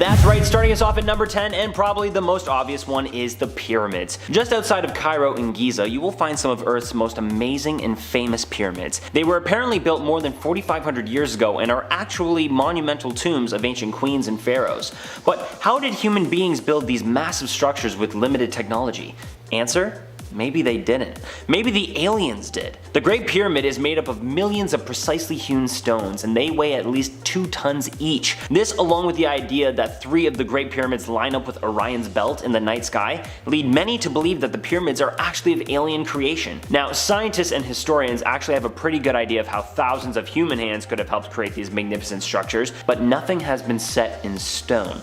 That's right, starting us off at number 10, and probably the most obvious one, is the pyramids. Just outside of Cairo in Giza, you will find some of Earth's most amazing and famous pyramids. They were apparently built more than 4,500 years ago and are actually monumental tombs of ancient queens and pharaohs. But how did human beings build these massive structures with limited technology? Answer: maybe they didn't. Maybe the aliens did. The Great Pyramid is made up of millions of precisely hewn stones, and they weigh at least 2 tons each. This, along with the idea that 3 of the Great Pyramids line up with Orion's belt in the night sky, lead many to believe that the pyramids are actually of alien creation. Now, scientists and historians actually have a pretty good idea of how thousands of human hands could have helped create these magnificent structures, but nothing has been set in stone.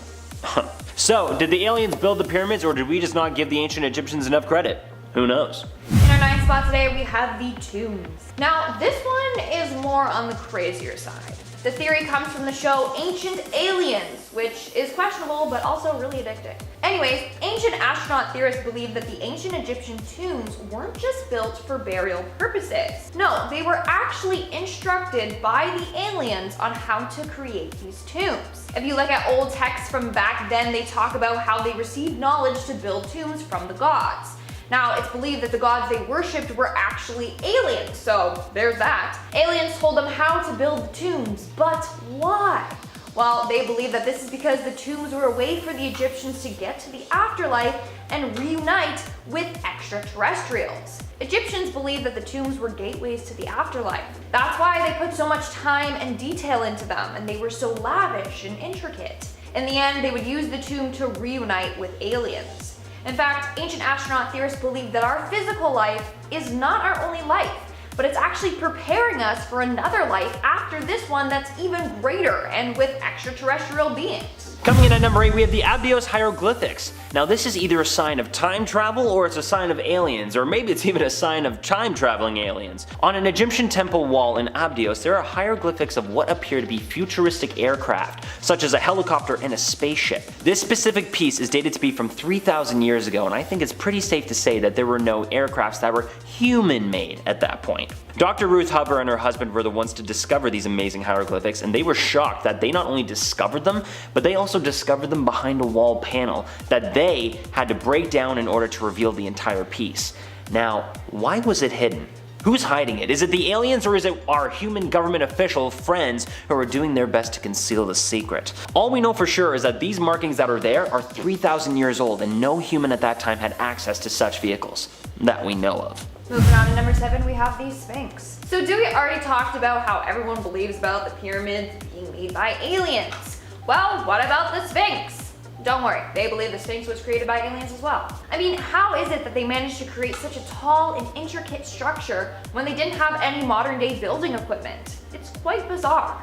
So, did the aliens build the pyramids, or did we just not give the ancient Egyptians enough credit? Who knows? In our 9th spot today, we have the tombs. Now, this one is more on the crazier side. The theory comes from the show Ancient Aliens, which is questionable but also really addicting. Anyways, ancient astronaut theorists believe that the ancient Egyptian tombs weren't just built for burial purposes. No, they were actually instructed by the aliens on how to create these tombs. If you look at old texts from back then, they talk about how they received knowledge to build tombs from the gods. Now, it's believed that the gods they worshipped were actually aliens, so there's that. Aliens told them how to build the tombs, but why? Well, they believe that this is because the tombs were a way for the Egyptians to get to the afterlife and reunite with extraterrestrials. Egyptians believed that the tombs were gateways to the afterlife. That's why they put so much time and detail into them, and they were so lavish and intricate. In the end, they would use the tomb to reunite with aliens. In fact, ancient astronaut theorists believe that our physical life is not our only life, but it's actually preparing us for another life after this one that's even greater and with extraterrestrial beings. Coming in at number 8, we have the Abydos hieroglyphics. Now, this is either a sign of time travel, or it's a sign of aliens, or maybe it's even a sign of time traveling aliens. On an Egyptian temple wall in Abydos, there are hieroglyphics of what appear to be futuristic aircraft, such as a helicopter and a spaceship. This specific piece is dated to be from 3,000 years ago, and I think it's pretty safe to say that there were no aircrafts that were human-made at that point. Dr. Ruth Huber and her husband were the ones to discover these amazing hieroglyphics, and they were shocked that they not only discovered them, but they also discovered them behind a wall panel that they had to break down in order to reveal the entire piece. Now, why was it hidden? Who's hiding it? Is it the aliens, or is it our human government official friends who are doing their best to conceal the secret? All we know for sure is that these markings that are there are 3,000 years old, and no human at that time had access to such vehicles that we know of. Moving on to number 7, we have the Sphinx. So Dewey already talked about how everyone believes about the pyramids being made by aliens. Well, what about the Sphinx? Don't worry, they believe the Sphinx was created by aliens as well. I mean, how is it that they managed to create such a tall and intricate structure when they didn't have any modern day building equipment? It's quite bizarre.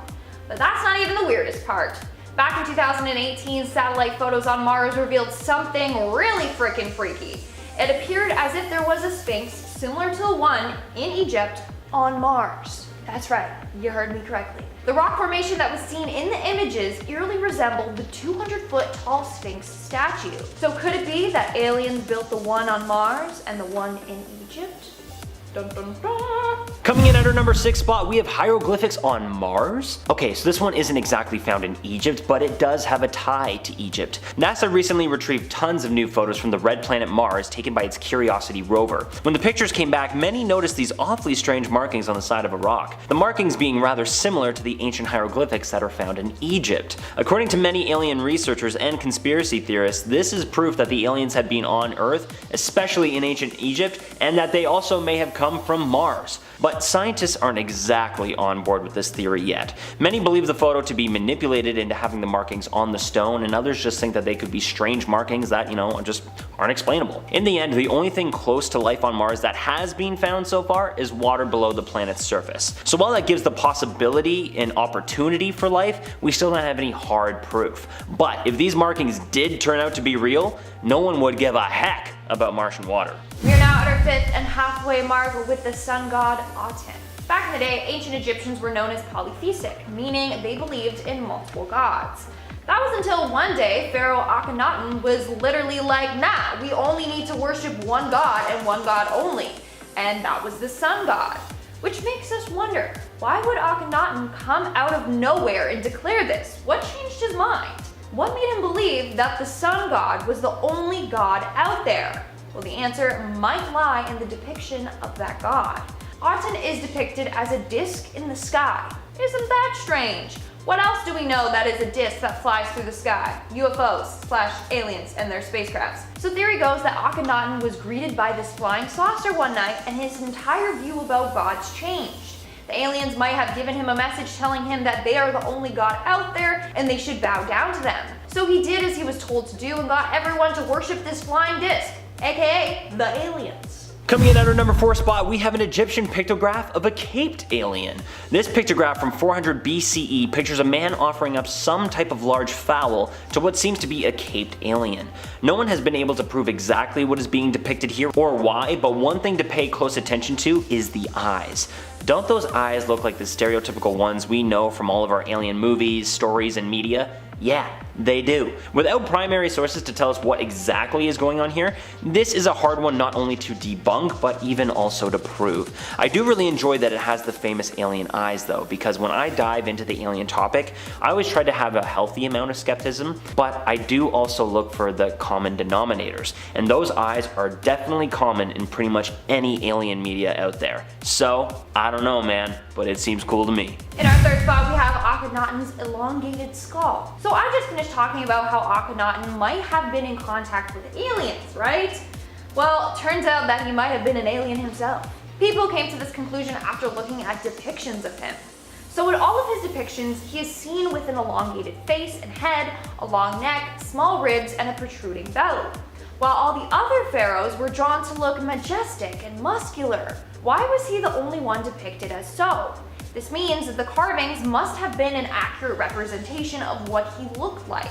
But that's not even the weirdest part. Back in 2018, satellite photos on Mars revealed something really freaking freaky. It appeared as if there was a Sphinx similar to the one in Egypt on Mars. That's right, you heard me correctly. The rock formation that was seen in the images eerily resembled the 200-foot tall Sphinx statue. So could it be that aliens built the one on Mars and the one in Egypt? Dun, dun, dun. Coming in at our number 6 spot, we have hieroglyphics on Mars. Okay, so this one isn't exactly found in Egypt, but it does have a tie to Egypt. NASA recently retrieved tons of new photos from the red planet Mars taken by its Curiosity rover. When the pictures came back, many noticed these awfully strange markings on the side of a rock. The markings being rather similar to the ancient hieroglyphics that are found in Egypt. According to many alien researchers and conspiracy theorists, this is proof that the aliens had been on Earth, especially in ancient Egypt, and that they also may have come from Mars. But scientists aren't exactly on board with this theory yet. Many believe the photo to be manipulated into having the markings on the stone, and others just think that they could be strange markings that, just aren't explainable. In the end, the only thing close to life on Mars that has been found so far is water below the planet's surface. So while that gives the possibility and opportunity for life, we still don't have any hard proof. But if these markings did turn out to be real, no one would give a heck about Martian water. We are now at our 5th and halfway mark with the sun god Aten. Back in the day, ancient Egyptians were known as polytheistic, meaning they believed in multiple gods. That was until one day Pharaoh Akhenaten was literally like, nah, we only need to worship one god and one god only. And that was the sun god. Which makes us wonder, why would Akhenaten come out of nowhere and declare this? What changed his mind? What made him believe that the sun god was the only god out there? Well, the answer might lie in the depiction of that god. Aten is depicted as a disc in the sky. Isn't that strange? What else do we know that is a disc that flies through the sky? UFOs/aliens and their spacecrafts. So theory goes that Akhenaten was greeted by this flying saucer one night and his entire view about gods changed. The aliens might have given him a message telling him that they are the only god out there and they should bow down to them. So he did as he was told to do and got everyone to worship this flying disc, aka the aliens. Coming in at our number 4 spot, we have an Egyptian pictograph of a caped alien. This pictograph from 400 BCE pictures a man offering up some type of large fowl to what seems to be a caped alien. No one has been able to prove exactly what is being depicted here or why, but one thing to pay close attention to is the eyes. Don't those eyes look like the stereotypical ones we know from all of our alien movies, stories, and media? Yeah, they do. Without primary sources to tell us what exactly is going on here, this is a hard one not only to debunk, but even also to prove. I do really enjoy that it has the famous alien eyes though, because when I dive into the alien topic, I always try to have a healthy amount of skepticism, but I do also look for the common denominators, and those eyes are definitely common in pretty much any alien media out there. So, I don't know man, but it seems cool to me. In our third spot, we have Akhenaten's elongated skull. So I just finished talking about how Akhenaten might have been in contact with aliens, right? Well, turns out that he might have been an alien himself. People came to this conclusion after looking at depictions of him. So in all of his depictions, he is seen with an elongated face and head, a long neck, small ribs, and a protruding belly, while all the other pharaohs were drawn to look majestic and muscular. Why was he the only one depicted as so? This means that the carvings must have been an accurate representation of what he looked like.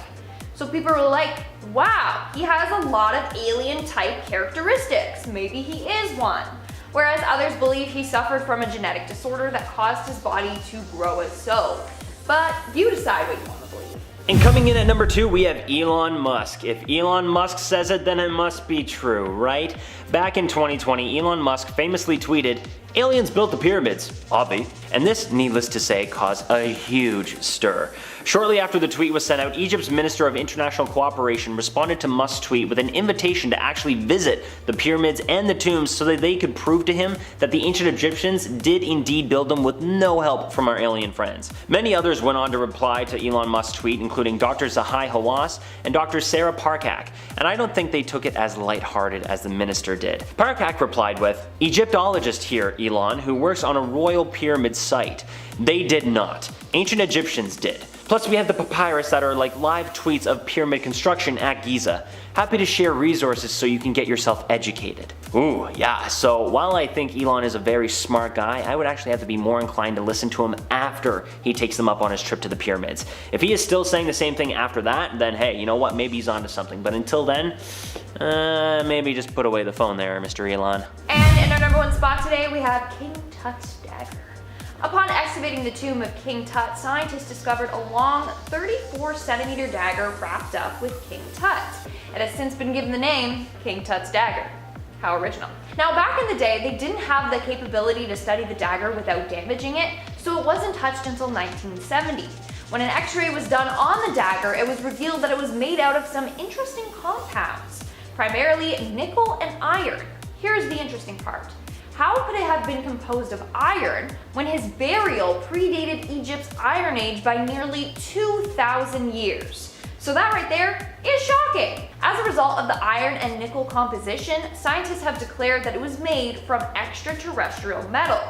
So people were like, wow, he has a lot of alien type characteristics, maybe he is one. Whereas others believe he suffered from a genetic disorder that caused his body to grow as so. But you decide what you want to believe. And coming in at number 2, we have Elon Musk. If Elon Musk says it, then it must be true, right? Back in 2020, Elon Musk famously tweeted, "Aliens built the pyramids, obvi." And this, needless to say, caused a huge stir. Shortly after the tweet was sent out, Egypt's Minister of International Cooperation responded to Musk's tweet with an invitation to actually visit the pyramids and the tombs so that they could prove to him that the ancient Egyptians did indeed build them with no help from our alien friends. Many others went on to reply to Elon Musk's tweet, including Dr. Zahi Hawass and Dr. Sarah Parcak, and I don't think they took it as lighthearted as the minister did. Parcak replied with, "Egyptologist here, Elon, who works on a royal pyramid site. They did not. Ancient Egyptians did. Plus we have the papyrus that are like live tweets of pyramid construction at Giza. Happy to share resources so you can get yourself educated." Ooh, yeah, so while I think Elon is a very smart guy, I would actually have to be more inclined to listen to him after he takes them up on his trip to the pyramids. If he is still saying the same thing after that, then hey, you know what, maybe he's onto something. But until then, maybe just put away the phone there, Mr. Elon. And in our number 1 spot today, we have King Tut's dagger. Upon excavating the tomb of King Tut, scientists discovered a long 34-centimeter dagger wrapped up with King Tut. It has since been given the name King Tut's dagger. How original. Now back in the day, they didn't have the capability to study the dagger without damaging it, so it wasn't touched until 1970. When an x-ray was done on the dagger, it was revealed that it was made out of some interesting compounds, primarily nickel and iron. Here's the interesting part. How could it have been composed of iron when his burial predated Egypt's Iron Age by nearly 2,000 years? So that right there is shocking. As a result of the iron and nickel composition, scientists have declared that it was made from extraterrestrial metal.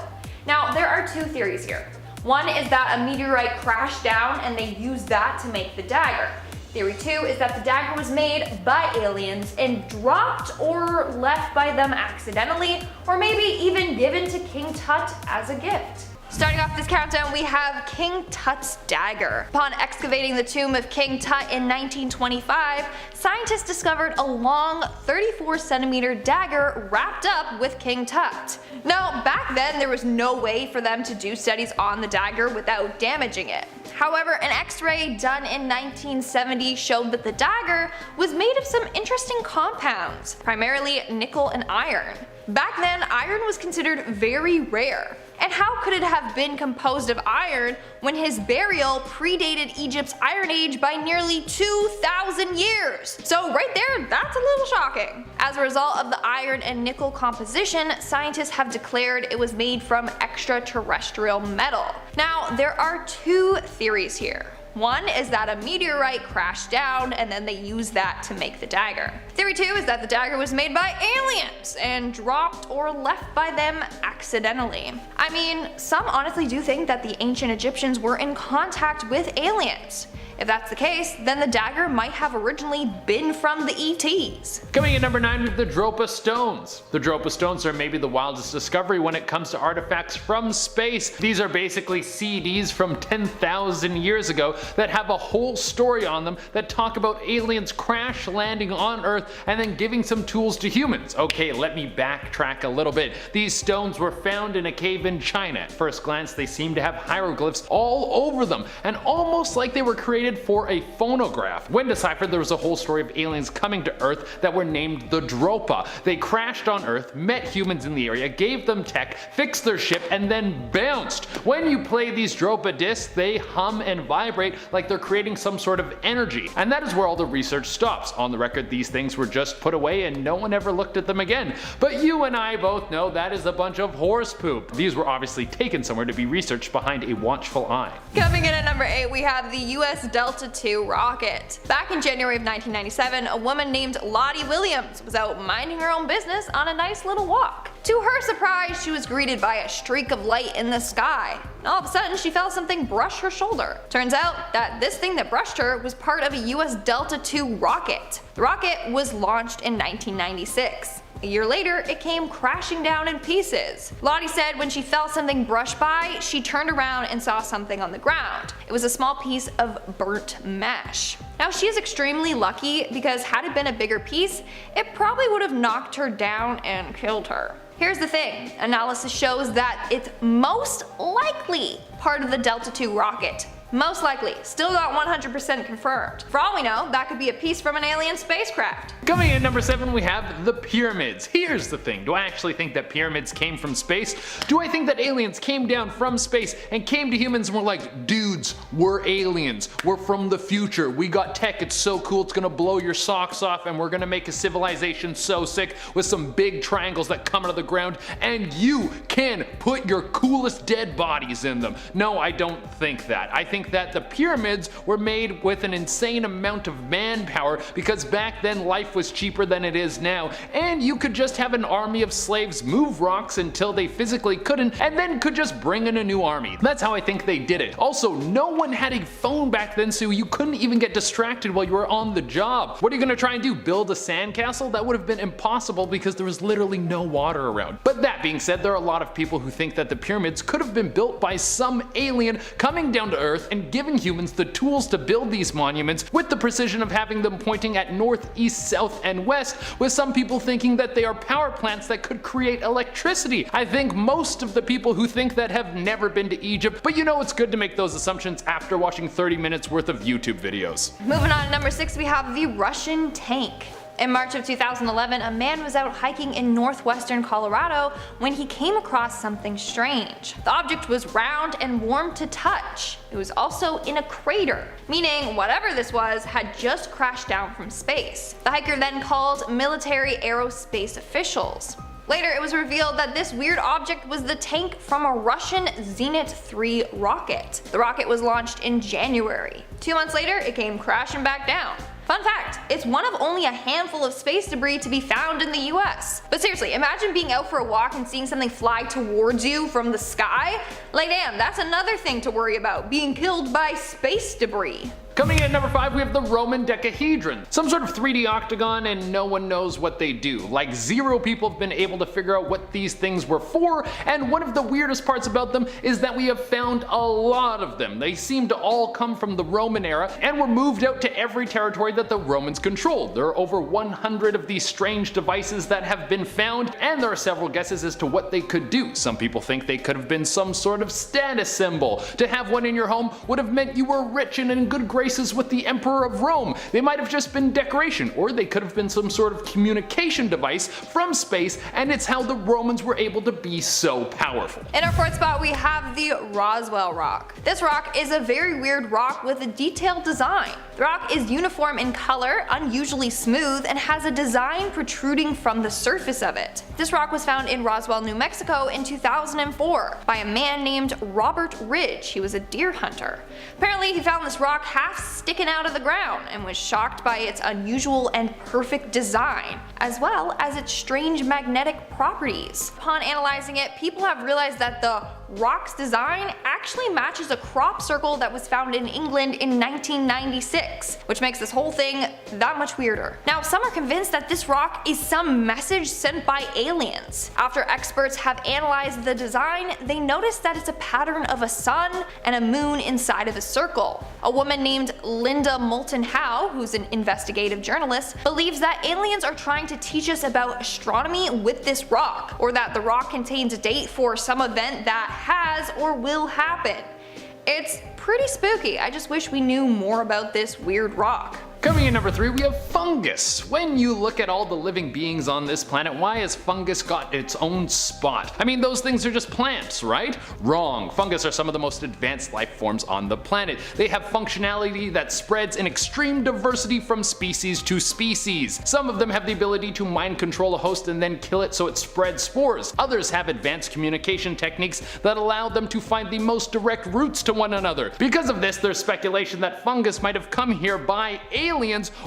Now, there are 2 theories here. One is that a meteorite crashed down and they used that to make the dagger. Theory 2 is that the dagger was made by aliens and dropped or left by them accidentally, or maybe even given to King Tut as a gift. Starting off this countdown, we have King Tut's dagger. Upon excavating the tomb of King Tut in 1925, scientists discovered a long 34-centimeter dagger wrapped up with King Tut. Now, back then there was no way for them to do studies on the dagger without damaging it. However, an x-ray done in 1970 showed that the dagger was made of some interesting compounds, primarily nickel and iron. Back then, iron was considered very rare. And how could it have been composed of iron when his burial predated Egypt's Iron Age by nearly 2,000 years? So right there, that's a little shocking. As a result of the iron and nickel composition, scientists have declared it was made from extraterrestrial metal. Now, there are two theories here. One is that a meteorite crashed down and then they used that to make the dagger. Theory 2 is that the dagger was made by aliens and dropped or left by them accidentally. I mean, some honestly do think that the ancient Egyptians were in contact with aliens. If that's the case, then the dagger might have originally been from the ETs. Coming in number 9 with the Dropa stones. The Dropa stones are maybe the wildest discovery when it comes to artifacts from space. These are basically CDs from 10,000 years ago that have a whole story on them that talk about aliens crash landing on Earth and then giving some tools to humans. Okay, let me backtrack a little bit. These stones were found in a cave in China. At first glance, they seem to have hieroglyphs all over them, and almost like they were created for a phonograph. When deciphered, there was a whole story of aliens coming to Earth that were named the Dropa. They crashed on Earth, met humans in the area, gave them tech, fixed their ship, and then bounced. When you play these Dropa discs, they hum and vibrate like they're creating some sort of energy. And that is where all the research stops. On the record, these things were just put away and no one ever looked at them again. But you and I both know that is a bunch of horse poop. These were obviously taken somewhere to be researched behind a watchful eye. Coming in at number 8, we have the US Delta II rocket. Back in January of 1997, a woman named Lottie Williams was out minding her own business on a nice little walk. To her surprise, she was greeted by a streak of light in the sky. All of a sudden, she felt something brush her shoulder. Turns out that this thing that brushed her was part of a US Delta II rocket. The rocket was launched in 1996. A year later, it came crashing down in pieces. Lottie said when she felt something brush by, she turned around and saw something on the ground. It was a small piece of burnt mesh. Now, she is extremely lucky because had it been a bigger piece, it probably would have knocked her down and killed her. Here's the thing, analysis shows that it's most likely part of the Delta II rocket. Most likely, still not 100% confirmed. For all we know, that could be a piece from an alien spacecraft. Coming in at number 7, we have the pyramids. Here's the thing, do I actually think that pyramids came from space? Do I think that aliens came down from space and came to humans and were like, dudes, we're aliens, we're from the future, we got tech, it's so cool, it's gonna blow your socks off, and we're gonna make a civilization so sick with some big triangles that come out of the ground, and you can put your coolest dead bodies in them. No, I don't think that. I think that the pyramids were made with an insane amount of manpower because back then life was cheaper than it is now, and you could just have an army of slaves move rocks until they physically couldn't and then could just bring in a new army. That's how I think they did it. Also, no one had a phone back then, so you couldn't even get distracted while you were on the job. What are you gonna try and do, build a sandcastle? That would have been impossible because there was literally no water around. But that being said, there are a lot of people who think that the pyramids could have been built by some alien coming down to Earth and giving humans the tools to build these monuments with the precision of having them pointing at north, east, south, and west, with some people thinking that they are power plants that could create electricity. I think most of the people who think that have never been to Egypt, but you know it's good to make those assumptions after watching 30 minutes worth of YouTube videos. Moving on to number 6, we have the Russian tank. In March of 2011, a man was out hiking in northwestern Colorado when he came across something strange. The object was round and warm to touch. It was also in a crater, meaning whatever this was had just crashed down from space. The hiker then called military aerospace officials. Later, it was revealed that this weird object was the tank from a Russian Zenit 3 rocket. The rocket was launched in January. 2 months later, it came crashing back down. Fun fact, it's one of only a handful of space debris to be found in the US. But seriously, imagine being out for a walk and seeing something fly towards you from the sky. Like damn, that's another thing to worry about, being killed by space debris. Coming in at number 5, we have the Roman Decahedron. Some sort of 3D octagon, and no one knows what they do. Like 0 people have been able to figure out what these things were for, and one of the weirdest parts about them is that we have found a lot of them. They seem to all come from the Roman era and were moved out to every territory that the Romans controlled. There are over 100 of these strange devices that have been found, and there are several guesses as to what they could do. Some people think they could have been some sort of status symbol. To have one in your home would have meant you were rich and in good graces graces with the Emperor of Rome. They might have just been decoration, or they could have been some sort of communication device from space, and it's how the Romans were able to be so powerful. In our fourth spot, we have the Roswell Rock. This rock is a very weird rock with a detailed design. The rock is uniform in color, unusually smooth, and has a design protruding from the surface of it. This rock was found in Roswell, New Mexico in 2004 by a man named Robert Ridge. He was a deer hunter. Apparently, he found this rock half sticking out of the ground and was shocked by its unusual and perfect design, as well as its strange magnetic properties. Upon analyzing it, people have realized that the rock's design actually matches a crop circle that was found in England in 1996, which makes this whole thing that much weirder. Now, some are convinced that this rock is some message sent by aliens. After experts have analyzed the design, they noticed that it's a pattern of a sun and a moon inside of a circle. A woman named Linda Moulton Howe, who's an investigative journalist, believes that aliens are trying to teach us about astronomy with this rock, or that the rock contains a date for some event that has or will happen. It's pretty spooky. I just wish we knew more about this weird rock. Coming in number 3, we have fungus. When you look at all the living beings on this planet, why has fungus got its own spot? I mean, those things are just plants, right? Wrong. Fungus are some of the most advanced life forms on the planet. They have functionality that spreads in extreme diversity from species to species. Some of them have the ability to mind control a host and then kill it so it spreads spores. Others have advanced communication techniques that allow them to find the most direct routes to one another. Because of this, there's speculation that fungus might have come here by aliens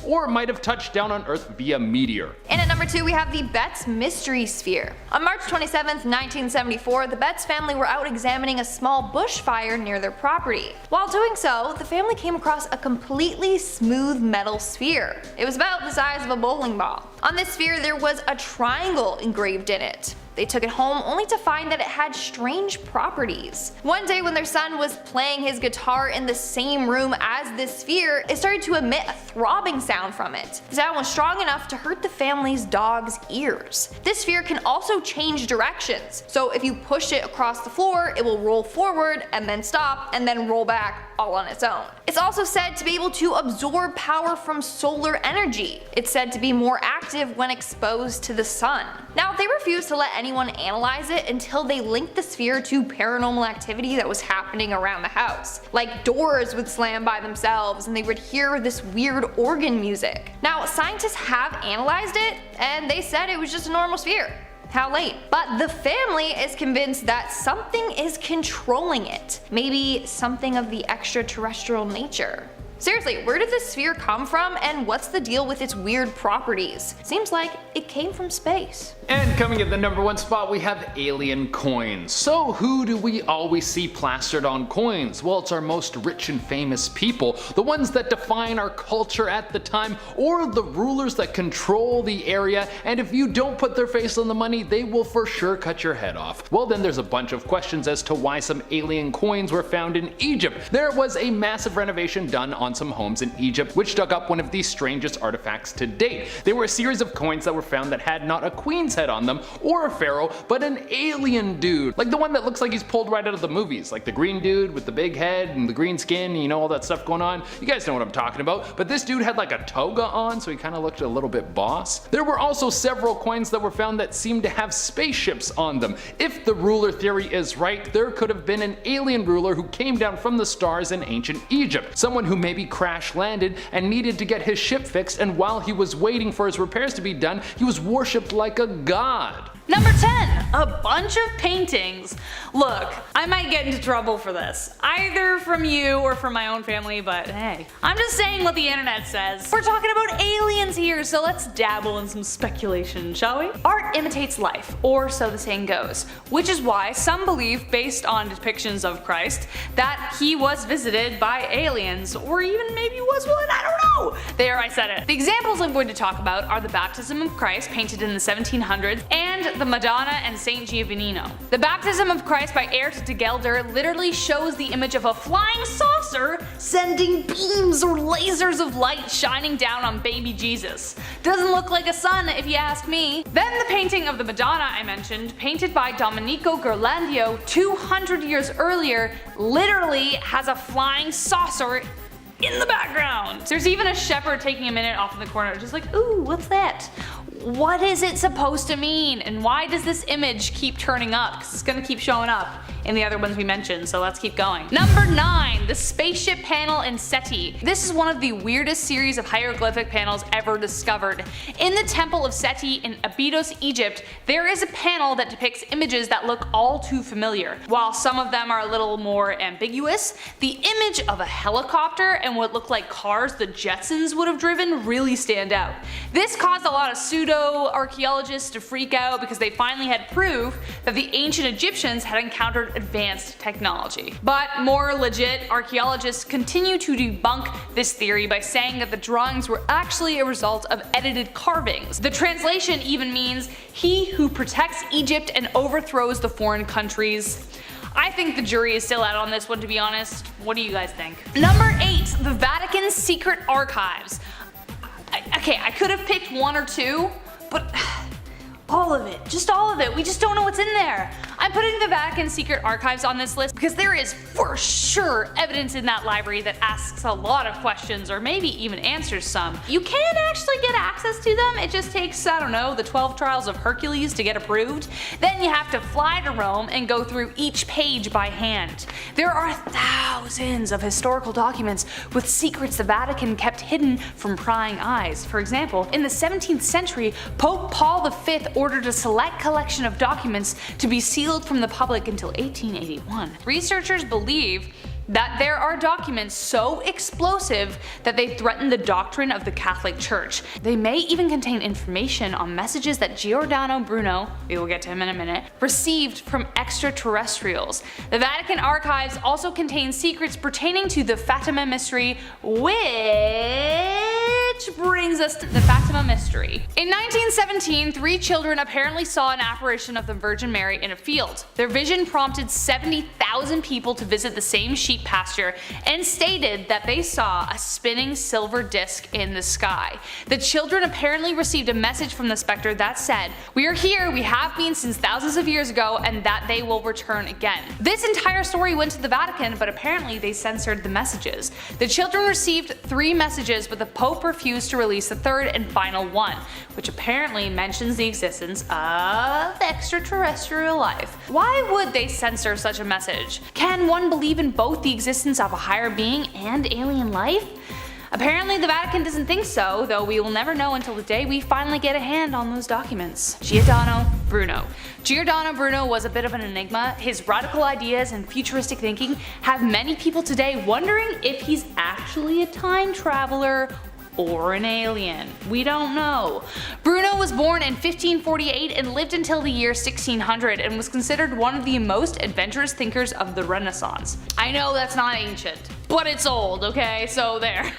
or might have touched down on Earth via meteor. And at number 2, we have the Betts Mystery Sphere. On March 27th, 1974, the Betts family were out examining a small bushfire near their property. While doing so, the family came across a completely smooth metal sphere. It was about the size of a bowling ball. On this sphere, there was a triangle engraved in it. They took it home only to find that it had strange properties. One day when their son was playing his guitar in the same room as this sphere, it started to emit a throbbing sound from it. The sound was strong enough to hurt the family's dog's ears. This sphere can also change directions, so if you push it across the floor, it will roll forward and then stop and then roll back all on its own. It's also said to be able to absorb power from solar energy. It's said to be more active when exposed to the sun. Now, they refused to let anyone analyze it until they linked the sphere to paranormal activity that was happening around the house. Like doors would slam by themselves and they would hear this weird organ music. Now, scientists have analyzed it and they said it was just a normal sphere. How late? But the family is convinced that something is controlling it. Maybe something of the extraterrestrial nature. Seriously, where did this sphere come from and what's the deal with its weird properties? Seems like it came from space. And coming at the number 1 spot, we have alien coins. So who do we always see plastered on coins? Well, it's our most rich and famous people, the ones that define our culture at the time, or the rulers that control the area, and if you don't put their face on the money, they will for sure cut your head off. Well, then there's a bunch of questions as to why some alien coins were found in Egypt. There was a massive renovation done on some homes in Egypt, which dug up one of the strangest artifacts to date. They were a series of coins that were found that had not a queen's head on them or a pharaoh, but an alien dude, like the one that looks like he's pulled right out of the movies, like the green dude with the big head and the green skin, you know, all that stuff going on. You guys know what I'm talking about. But this dude had like a toga on, so he kind of looked a little bit boss. There were also several coins that were found that seemed to have spaceships on them. If the ruler theory is right, there could have been an alien ruler who came down from the stars in ancient Egypt, someone who maybe crash landed and needed to get his ship fixed, and while he was waiting for his repairs to be done, he was worshipped like a god. Number 10, a bunch of paintings. Look, I might get into trouble for this, either from you or from my own family, but hey, I'm just saying what the internet says. We're talking about aliens here, so let's dabble in some speculation, shall we? Art imitates life, or so the saying goes, which is why some believe, based on depictions of Christ, that he was visited by aliens, or even maybe was one, I don't know. There, I said it. The examples I'm going to talk about are the Baptism of Christ, painted in the 1700s, and the Madonna and Saint Giovannino. The Baptism of Christ by Ert de Gelder literally shows the image of a flying saucer sending beams or lasers of light shining down on baby Jesus. Doesn't look like a sun if you ask me. Then the painting of the Madonna I mentioned, painted by Domenico Ghirlandaio 200 years earlier, literally has a flying saucer in the background. There's even a shepherd taking a minute off in the corner, just like, ooh, what's that? What is it supposed to mean? And why does this image keep turning up? Because it's gonna keep showing up in the other ones we mentioned, so let's keep going. Number 9, the spaceship panel in Seti. This is one of the weirdest series of hieroglyphic panels ever discovered. In the Temple of Seti in Abydos, Egypt, there is a panel that depicts images that look all too familiar. While some of them are a little more ambiguous, the image of a helicopter and what looked like cars the Jetsons would have driven really stand out. This caused a lot of pseudo-archaeologists to freak out because they finally had proof that the ancient Egyptians had encountered advanced technology. But more legit, archaeologists continue to debunk this theory by saying that the drawings were actually a result of edited carvings. The translation even means, "He who protects Egypt and overthrows the foreign countries." I think the jury is still out on this one, to be honest. What do you guys think? Number 8, the Vatican's secret archives. Okay, I could have picked 1 or 2, but all of it, just all of it. We just don't know what's in there. I'm putting the Vatican secret archives on this list because there is for sure evidence in that library that asks a lot of questions, or maybe even answers some. You can actually get access to them, it just takes, I don't know, the 12 trials of Hercules to get approved. Then you have to fly to Rome and go through each page by hand. There are thousands of historical documents with secrets the Vatican kept hidden from prying eyes. For example, in the 17th century, Pope Paul V ordered a select collection of documents to be sealed from the public until 1881. Researchers believe that there are documents so explosive that they threaten the doctrine of the Catholic Church. They may even contain information on messages that Giordano Bruno, we will get to him in a minute, received from extraterrestrials. The Vatican archives also contain secrets pertaining to the Fatima mystery, which brings us to the Fatima mystery. In 1917, 3 children apparently saw an apparition of the Virgin Mary in a field. Their vision prompted 70,000 people to visit the same sheep pasture and stated that they saw a spinning silver disc in the sky. The children apparently received a message from the specter that said, "We are here, we have been since thousands of years ago, and that they will return again." This entire story went to the Vatican, but apparently they censored the messages. The children received 3 messages, but the Pope refused to release the 3rd and final one, which apparently mentions the existence of extraterrestrial life. Why would they censor such a message? Can one believe in both the existence of a higher being and alien life? Apparently the Vatican doesn't think so, though we will never know until the day we finally get a hand on those documents. Giordano Bruno. Giordano Bruno was a bit of an enigma. His radical ideas and futuristic thinking have many people today wondering if he's actually a time traveler or an alien. We don't know. Bruno was born in 1548 and lived until the year 1600 and was considered one of the most adventurous thinkers of the Renaissance. I know that's not ancient, but it's old, okay? So there.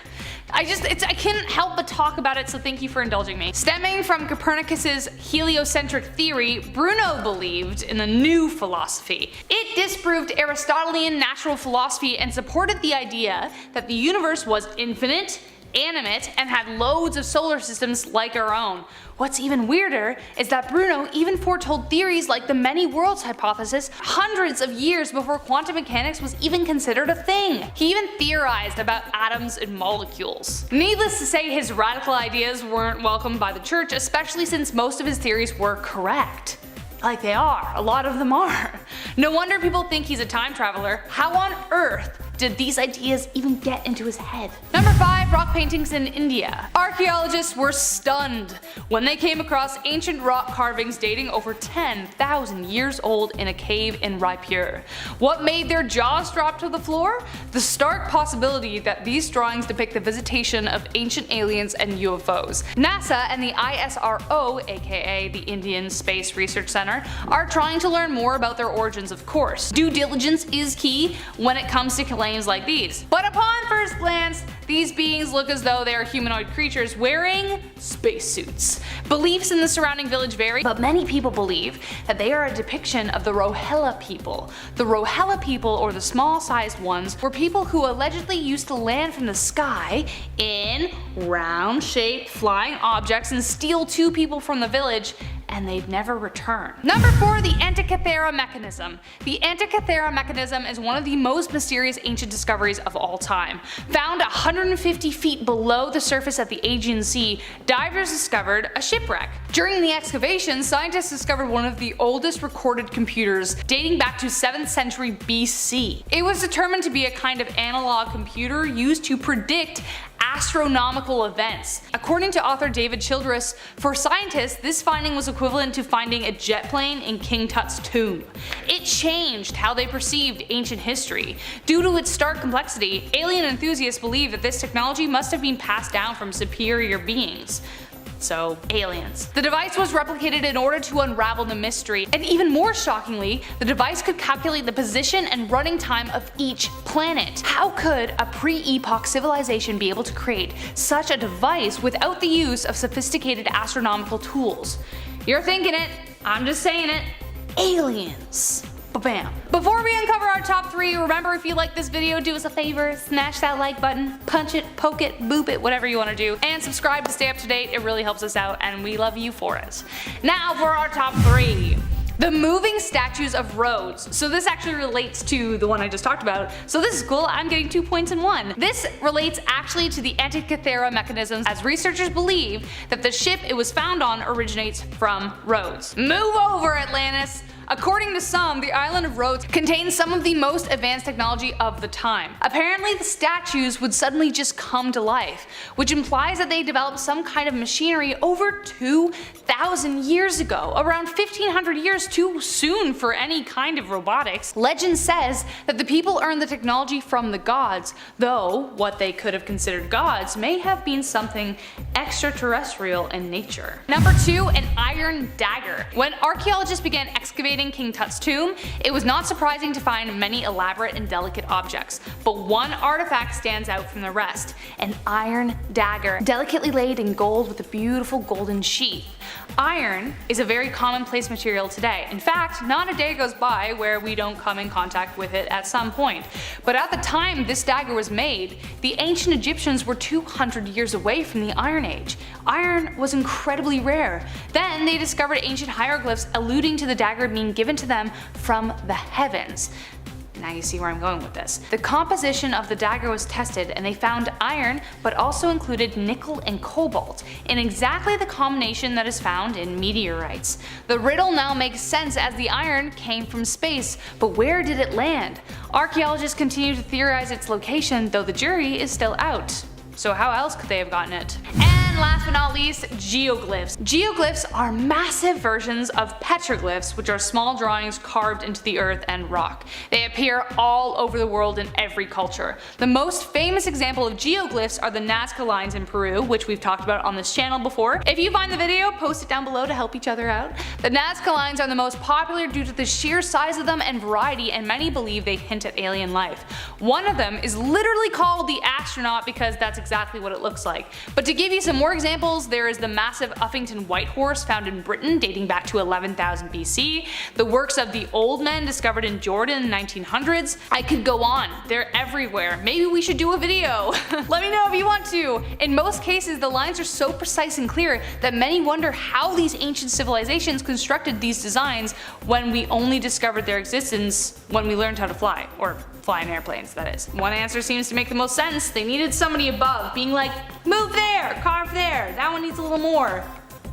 I can't help but talk about it, so thank you for indulging me. Stemming from Copernicus's heliocentric theory, Bruno believed in the new philosophy. It disproved Aristotelian natural philosophy and supported the idea that the universe was infinite, animate, and had loads of solar systems like our own. What's even weirder is that Bruno even foretold theories like the many worlds hypothesis hundreds of years before quantum mechanics was even considered a thing. He even theorized about atoms and molecules. Needless to say, his radical ideas weren't welcomed by the church, especially since most of his theories were correct. Like they are, a lot of them are. No wonder people think he's a time traveler. How on earth did these ideas even get into his head? Number 5, rock paintings in India. Archaeologists were stunned when they came across ancient rock carvings dating over 10,000 years old in a cave in Raipur. What made their jaws drop to the floor? The stark possibility that these drawings depict the visitation of ancient aliens and UFOs. NASA and the ISRO, aka the Indian Space Research Center, are trying to learn more about their origins, of course. Due diligence is key when it comes to claims like these. But upon first glance, these beings look as though they are humanoid creatures wearing spacesuits. Beliefs in the surrounding village vary, but many people believe that they are a depiction of the Rohilla people. The Rohilla people, or the small-sized ones, were people who allegedly used to land from the sky in round-shaped flying objects and steal 2 people from the village and they'd never return. Number 4, the Antikythera mechanism. The Antikythera mechanism is one of the most mysterious ancient discoveries of all time. Found 150 feet below the surface at the Aegean Sea, divers discovered a shipwreck. During the excavation, scientists discovered one of the oldest recorded computers dating back to 7th century BC. It was determined to be a kind of analog computer used to predict astronomical events. According to author David Childress, for scientists, this finding was equivalent to finding a jet plane in King Tut's tomb. It changed how they perceived ancient history. Due to its stark complexity, alien enthusiasts believe that this technology must have been passed down from superior beings. So, aliens. The device was replicated in order to unravel the mystery, and even more shockingly, the device could calculate the position and running time of each planet. How could a pre-epoch civilization be able to create such a device without the use of sophisticated astronomical tools? You're thinking it, I'm just saying it. Aliens. Bam. Before we uncover our top 3, remember, if you like this video, do us a favor, smash that like button, punch it, poke it, boop it, whatever you want to do, and subscribe to stay up to date. It really helps us out and we love you for it. Now for our top 3. The moving statues of Rhodes. So this actually relates to the one I just talked about. So this is cool, I'm getting 2 points in one. This relates actually to the Antikythera mechanisms, as researchers believe that the ship it was found on originates from Rhodes. Move over, Atlantis! According to some, the island of Rhodes contains some of the most advanced technology of the time. Apparently the statues would suddenly just come to life, which implies that they developed some kind of machinery over 2,000 years ago, around 1500 years too soon for any kind of robotics. Legend says that the people earned the technology from the gods, though what they could have considered gods may have been something extraterrestrial in nature. Number 2, an iron dagger. When archaeologists began excavating King Tut's tomb, it was not surprising to find many elaborate and delicate objects, but one artifact stands out from the rest: an iron dagger, delicately laid in gold with a beautiful golden sheath. Iron is a very commonplace material today. In fact, not a day goes by where we don't come in contact with it at some point. But at the time this dagger was made, the ancient Egyptians were 200 years away from the Iron Age. Iron was incredibly rare. Then they discovered ancient hieroglyphs alluding to the dagger being given to them from the heavens. Now you see where I'm going with this. The composition of the dagger was tested and they found iron, but also included nickel and cobalt, in exactly the combination that is found in meteorites. The riddle now makes sense, as the iron came from space, but where did it land? Archaeologists continue to theorize its location, though the jury is still out. So how else could they have gotten it? And last but not least, geoglyphs. Geoglyphs are massive versions of petroglyphs, which are small drawings carved into the earth and rock. They appear all over the world in every culture. The most famous example of geoglyphs are the Nazca lines in Peru, which we've talked about on this channel before. If you find the video, post it down below to help each other out. The Nazca lines are the most popular due to the sheer size of them and variety, and many believe they hint at alien life. One of them is literally called the astronaut because that's exactly what it looks like. But to give you some more examples, there is the massive Uffington white horse found in Britain dating back to 11,000 BC, the works of the old men discovered in Jordan in the 1900s. I could go on, they're everywhere. Maybe we should do a video. Let me know if you want to. In most cases, the lines are so precise and clear that many wonder how these ancient civilizations constructed these designs when we only discovered their existence when we learned how to fly, or fly in airplanes, that is. One answer seems to make the most sense. They needed somebody above being like, move there, carve there, that one needs a little more.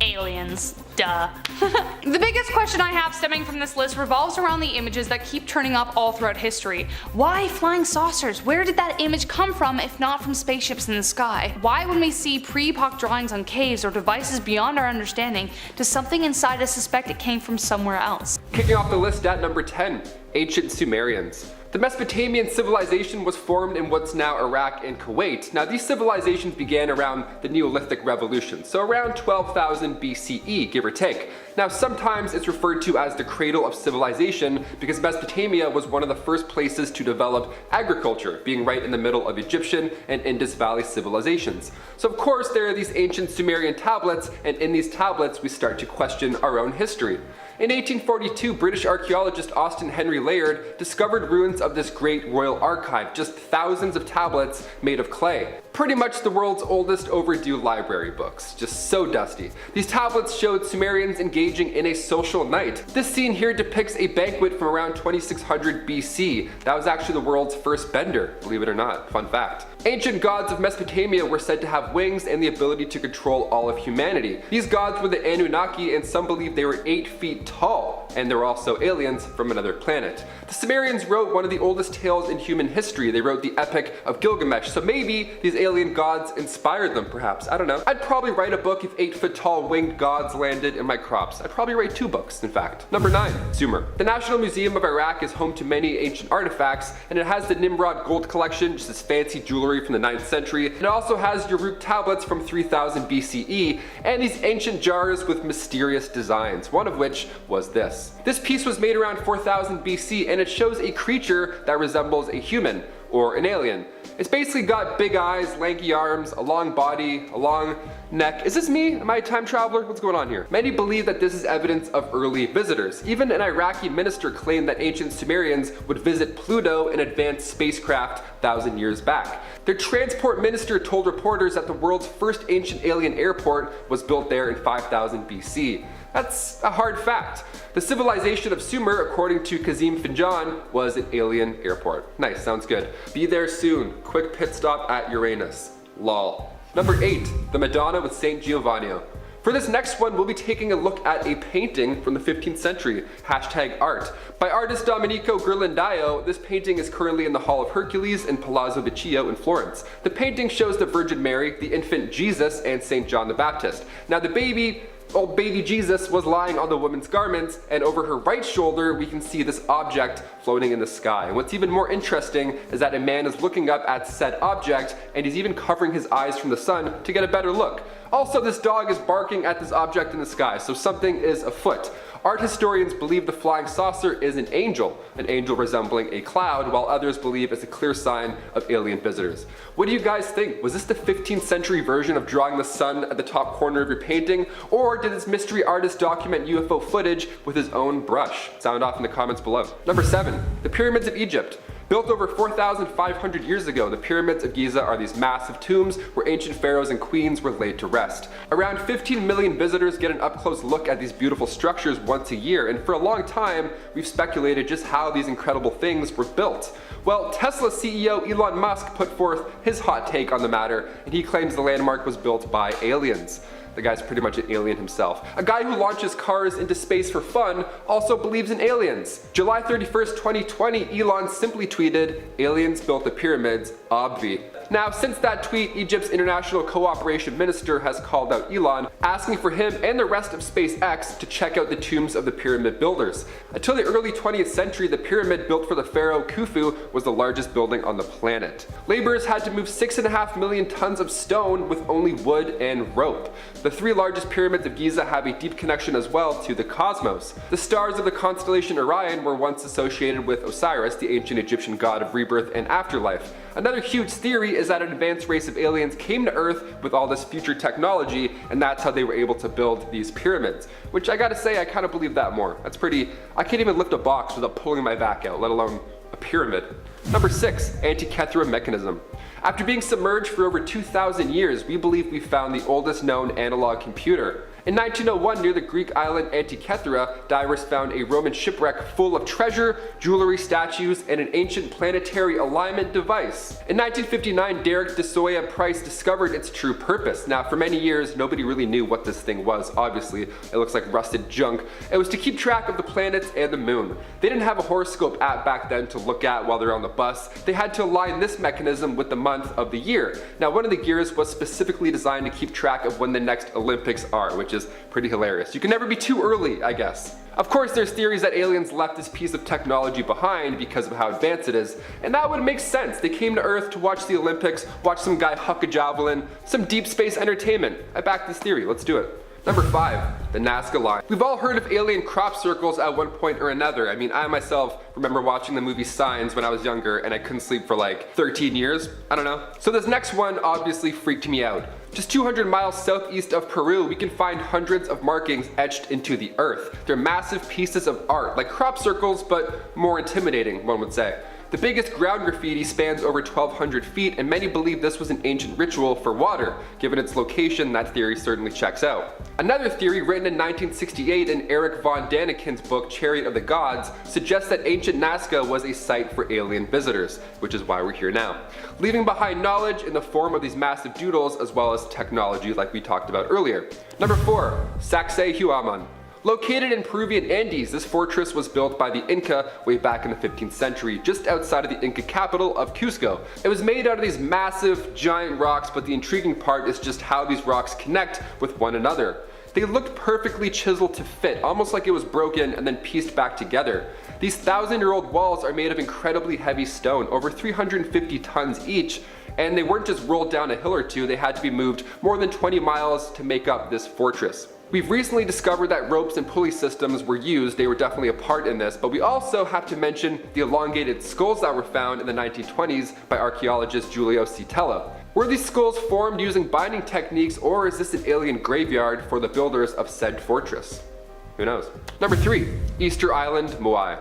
Aliens. Duh. The biggest question I have stemming from this list revolves around the images that keep turning up all throughout history. Why flying saucers? Where did that image come from if not from spaceships in the sky? Why, when we see pre-epoch drawings on caves or devices beyond our understanding, does something inside us suspect it came from somewhere else? Kicking off the list at number 10, ancient Sumerians. The Mesopotamian civilization was formed in what's now Iraq and Kuwait. Now these civilizations began around the Neolithic Revolution, so around 12,000 BCE, give or take. Now sometimes it's referred to as the cradle of civilization because Mesopotamia was one of the first places to develop agriculture, being right in the middle of Egyptian and Indus Valley civilizations. So of course there are these ancient Sumerian tablets, and in these tablets we start to question our own history. In 1842, British archaeologist Austen Henry Layard discovered ruins of this great royal archive, just thousands of tablets made of clay. Pretty much the world's oldest overdue library books, just so dusty. These tablets showed Sumerians engaging in a social night. This scene here depicts a banquet from around 2600 BC. That was actually the world's first bender, believe it or not, fun fact. Ancient gods of Mesopotamia were said to have wings and the ability to control all of humanity. These gods were the Anunnaki, and some believe they were 8 feet tall, and they were also aliens from another planet. The Sumerians wrote one of the oldest tales in human history. They wrote the Epic of Gilgamesh, so maybe these alien gods inspired them, perhaps. I don't know. I'd probably write a book if 8-foot-tall winged gods landed in my crops. I'd probably write 2 books, in fact. Number 9. Sumer. The National Museum of Iraq is home to many ancient artifacts, and it has the Nimrod gold collection, just this fancy jewelry from the 9th century. It also has Uruk tablets from 3000 BCE, and these ancient jars with mysterious designs, one of which was this. This piece was made around 4000 BC, and it shows a creature that resembles a human, or an alien. It's basically got big eyes, lanky arms, a long body, a long neck. Is this me? Am I a time traveler? What's going on here? Many believe that this is evidence of early visitors. Even an Iraqi minister claimed that ancient Sumerians would visit Pluto in advanced spacecraft 1,000 years back. Their transport minister told reporters that the world's first ancient alien airport was built there in 5000 BC. That's a hard fact. The civilization of Sumer, according to Kazim Finjan, was an alien airport. Nice, sounds good. Be there soon. Quick pit stop at Uranus. Lol. Number 8. The Madonna with Saint Giovanni. For this next one, we'll be taking a look at a painting from the 15th century, #art. By artist Domenico Ghirlandaio, this painting is currently in the Hall of Hercules in Palazzo Vecchio in Florence. The painting shows the Virgin Mary, the infant Jesus, and St. John the Baptist. Now the baby Jesus was lying on the woman's garments, and over her right shoulder we can see this object floating in the sky. And what's even more interesting is that a man is looking up at said object, and he's even covering his eyes from the sun to get a better look. Also, this dog is barking at this object in the sky, so something is afoot. Art historians believe the flying saucer is an angel resembling a cloud, while others believe it's a clear sign of alien visitors. What do you guys think? Was this the 15th century version of drawing the sun at the top corner of your painting, or did this mystery artist document UFO footage with his own brush? Sound off in the comments below. Number 7. The Pyramids of Egypt. Built over 4,500 years ago, the Pyramids of Giza are these massive tombs where ancient pharaohs and queens were laid to rest. Around 15 million visitors get an up-close look at these beautiful structures once a year, and for a long time, we've speculated just how these incredible things were built. Well, Tesla CEO Elon Musk put forth his hot take on the matter, and he claims the landmark was built by aliens. The guy's pretty much an alien himself. A guy who launches cars into space for fun also believes in aliens. July 31st, 2020, Elon simply tweeted, "Aliens built the pyramids, obvi." Now, since that tweet, Egypt's International Cooperation Minister has called out Elon, asking for him and the rest of SpaceX to check out the tombs of the pyramid builders. Until the early 20th century, the pyramid built for the pharaoh Khufu was the largest building on the planet. Laborers had to move 6.5 million tons of stone with only wood and rope. The 3 largest pyramids of Giza have a deep connection as well to the cosmos. The stars of the constellation Orion were once associated with Osiris, the ancient Egyptian god of rebirth and afterlife. Another huge theory is that an advanced race of aliens came to Earth with all this future technology, and that's how they were able to build these pyramids. Which I gotta say, I kind of believe that more. That's pretty, I can't even lift a box without pulling my back out, let alone a pyramid. Number 6, Antikythera mechanism. After being submerged for over 2,000 years, we believe we found the oldest known analog computer. In 1901, near the Greek island Antikythera, divers found a Roman shipwreck full of treasure, jewelry, statues, and an ancient planetary alignment device. In 1959, Derek de Soya Price discovered its true purpose. Now, for many years, nobody really knew what this thing was, obviously. It looks like rusted junk. It was to keep track of the planets and the moon. They didn't have a horoscope app back then to look at while they're on the bus. They had to align this mechanism with the month of the year. Now, one of the gears was specifically designed to keep track of when the next Olympics are, which is pretty hilarious. You can never be too early, I guess. Of course, there's theories that aliens left this piece of technology behind because of how advanced it is, and that would make sense. They came to Earth to watch the Olympics, watch some guy huck a javelin, some deep space entertainment. I back this theory, let's do it. Number 5, the Nazca line. We've all heard of alien crop circles at one point or another. I mean, I myself remember watching the movie Signs when I was younger and I couldn't sleep for like 13 years. I don't know. So this next one obviously freaked me out. Just 200 miles southeast of Peru, we can find hundreds of markings etched into the earth. They're massive pieces of art, like crop circles, but more intimidating, one would say. The biggest ground graffiti spans over 1,200 feet, and many believe this was an ancient ritual for water. Given its location, that theory certainly checks out. Another theory, written in 1968 in Eric von Daniken's book Chariot of the Gods, suggests that ancient Nazca was a site for alien visitors, which is why we're here now, leaving behind knowledge in the form of these massive doodles as well as technology like we talked about earlier. Number 4. Sacsayhuaman. Located in Peruvian Andes, this fortress was built by the Inca way back in the 15th century, just outside of the Inca capital of Cusco. It was made out of these massive, giant rocks, but the intriguing part is just how these rocks connect with one another. They looked perfectly chiseled to fit, almost like it was broken and then pieced back together. These 1,000-year-old walls are made of incredibly heavy stone, over 350 tons each, and they weren't just rolled down a hill or two, they had to be moved more than 20 miles to make up this fortress. We've recently discovered that ropes and pulley systems were used, they were definitely a part in this, but we also have to mention the elongated skulls that were found in the 1920s by archaeologist Giulio Citella. Were these skulls formed using binding techniques, or is this an alien graveyard for the builders of said fortress? Who knows? Number 3. Easter Island, Moai.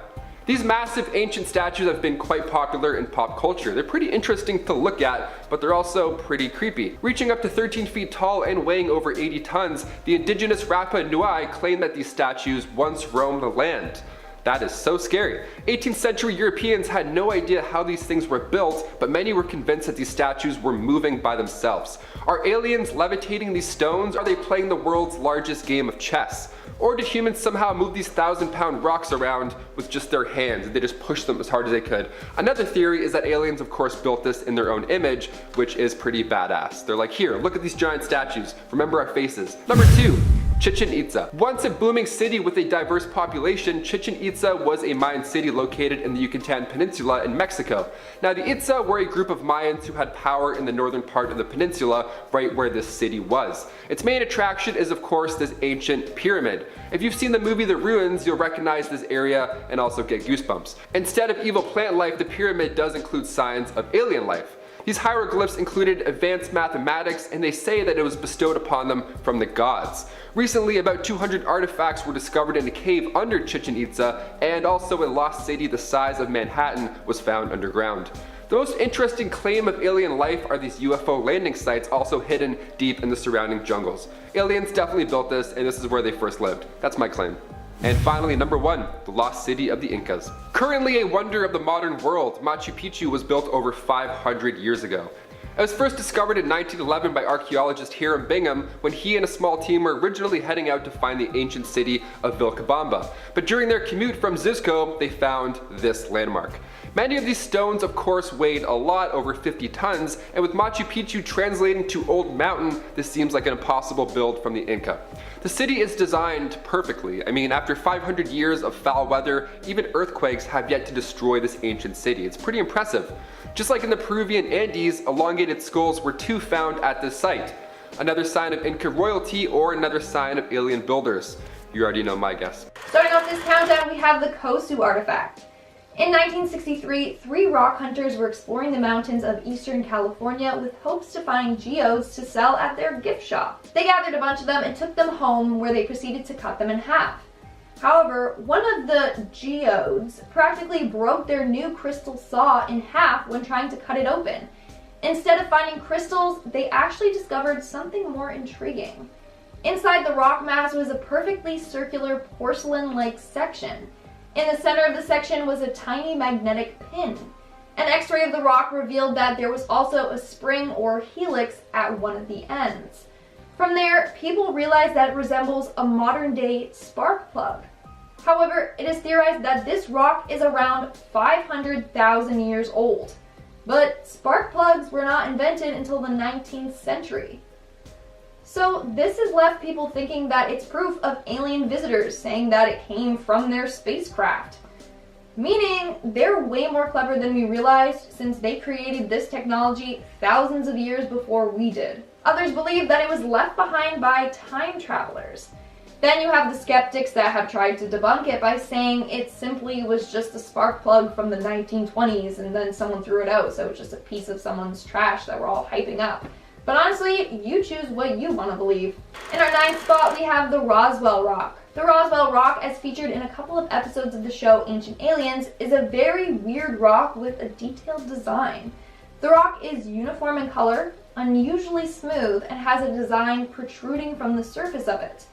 These massive ancient statues have been quite popular in pop culture. They're pretty interesting to look at, but they're also pretty creepy. Reaching up to 13 feet tall and weighing over 80 tons, the indigenous Rapa Nui claim that these statues once roamed the land. That is so scary. 18th century Europeans had no idea how these things were built, but many were convinced that these statues were moving by themselves. Are aliens levitating these stones? Are they playing the world's largest game of chess? Or did humans somehow move these 1,000-pound rocks around with just their hands and they just pushed them as hard as they could? Another theory is that aliens of course built this in their own image, which is pretty badass. They're like, here, look at these giant statues, remember our faces. Number 2. Chichen Itza. Once a booming city with a diverse population, Chichen Itza was a Mayan city located in the Yucatan Peninsula in Mexico. Now the Itza were a group of Mayans who had power in the northern part of the peninsula, right where this city was. Its main attraction is of course this ancient pyramid. If you've seen the movie The Ruins, you'll recognize this area and also get goosebumps. Instead of evil plant life, the pyramid does include signs of alien life. These hieroglyphs included advanced mathematics, and they say that it was bestowed upon them from the gods. Recently, about 200 artifacts were discovered in a cave under Chichen Itza, and also a lost city the size of Manhattan was found underground. The most interesting claim of alien life are these UFO landing sites also hidden deep in the surrounding jungles. Aliens definitely built this, and this is where they first lived. That's my claim. And finally, number 1, the lost city of the Incas. Currently a wonder of the modern world, Machu Picchu was built over 500 years ago. It was first discovered in 1911 by archaeologist Hiram Bingham when he and a small team were originally heading out to find the ancient city of Vilcabamba. But during their commute from Cuzco, they found this landmark. Many of these stones of course weighed a lot, over 50 tons, and with Machu Picchu translating to Old Mountain, this seems like an impossible build from the Inca. The city is designed perfectly. I mean, after 500 years of foul weather, even earthquakes have yet to destroy this ancient city. It's pretty impressive. Just like in the Peruvian Andes, elongated skulls were too found at this site. Another sign of Inca royalty or another sign of alien builders. You already know my guess. Starting off this countdown, we have the Kosu artifact. In 1963, 3 rock hunters were exploring the mountains of eastern California with hopes to find geodes to sell at their gift shop. They gathered a bunch of them and took them home, where they proceeded to cut them in half. However, one of the geodes practically broke their new crystal saw in half when trying to cut it open. Instead of finding crystals, they actually discovered something more intriguing. Inside the rock mass was a perfectly circular porcelain-like section. In the center of the section was a tiny magnetic pin. An X-ray of the rock revealed that there was also a spring or helix at one of the ends. From there, people realized that it resembles a modern-day spark plug. However, it is theorized that this rock is around 500,000 years old. But spark plugs were not invented until the 19th century. So this has left people thinking that it's proof of alien visitors, saying that it came from their spacecraft. Meaning, they're way more clever than we realized, since they created this technology thousands of years before we did. Others believe that it was left behind by time travelers. Then you have the skeptics that have tried to debunk it by saying it simply was just a spark plug from the 1920s and then someone threw it out, so it's just a piece of someone's trash that we're all hyping up. But honestly, you choose what you want to believe. In our 9th spot, we have the Roswell Rock. The Roswell rock, as featured in a couple of episodes of the show Ancient Aliens, is a very weird rock with a detailed design. The rock is uniform in color, unusually smooth, and has a design protruding from the surface of it.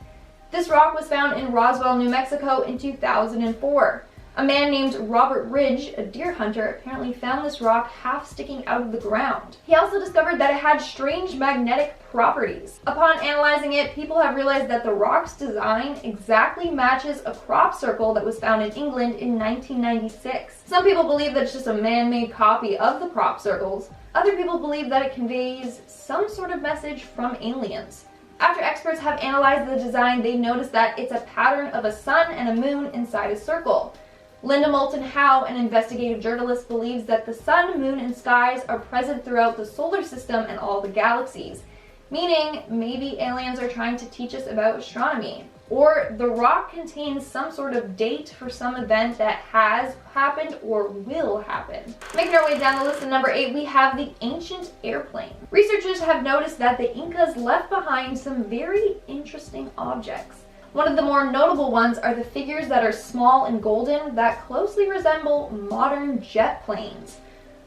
This rock was found in Roswell, New Mexico in 2004. A man named Robert Ridge, a deer hunter, apparently found this rock half sticking out of the ground. He also discovered that it had strange magnetic properties. Upon analyzing it, people have realized that the rock's design exactly matches a crop circle that was found in England in 1996. Some people believe that it's just a man-made copy of the crop circles. Other people believe that it conveys some sort of message from aliens. After experts have analyzed the design, they noticed that it's a pattern of a sun and a moon inside a circle. Linda Moulton Howe, an investigative journalist, believes that the sun, moon, and skies are present throughout the solar system and all the galaxies, meaning maybe aliens are trying to teach us about astronomy. Or the rock contains some sort of date for some event that has happened or will happen. Making our way down the list at number 8, we have the ancient airplane. Researchers have noticed that the Incas left behind some very interesting objects. One of the more notable ones are the figures that are small and golden that closely resemble modern jet planes.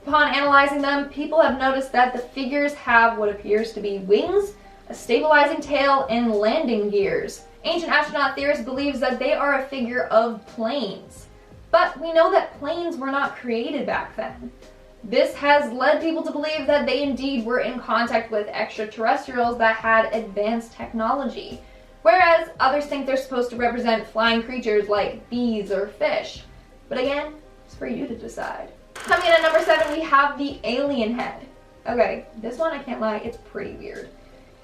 Upon analyzing them, people have noticed that the figures have what appears to be wings, a stabilizing tail, and landing gears. Ancient astronaut theorists believe that they are a figure of planes. But we know that planes were not created back then. This has led people to believe that they indeed were in contact with extraterrestrials that had advanced technology. Whereas others think they're supposed to represent flying creatures like bees or fish. But again, it's for you to decide. Coming in at number 7, we have the alien head. Okay, this one, I can't lie, it's pretty weird.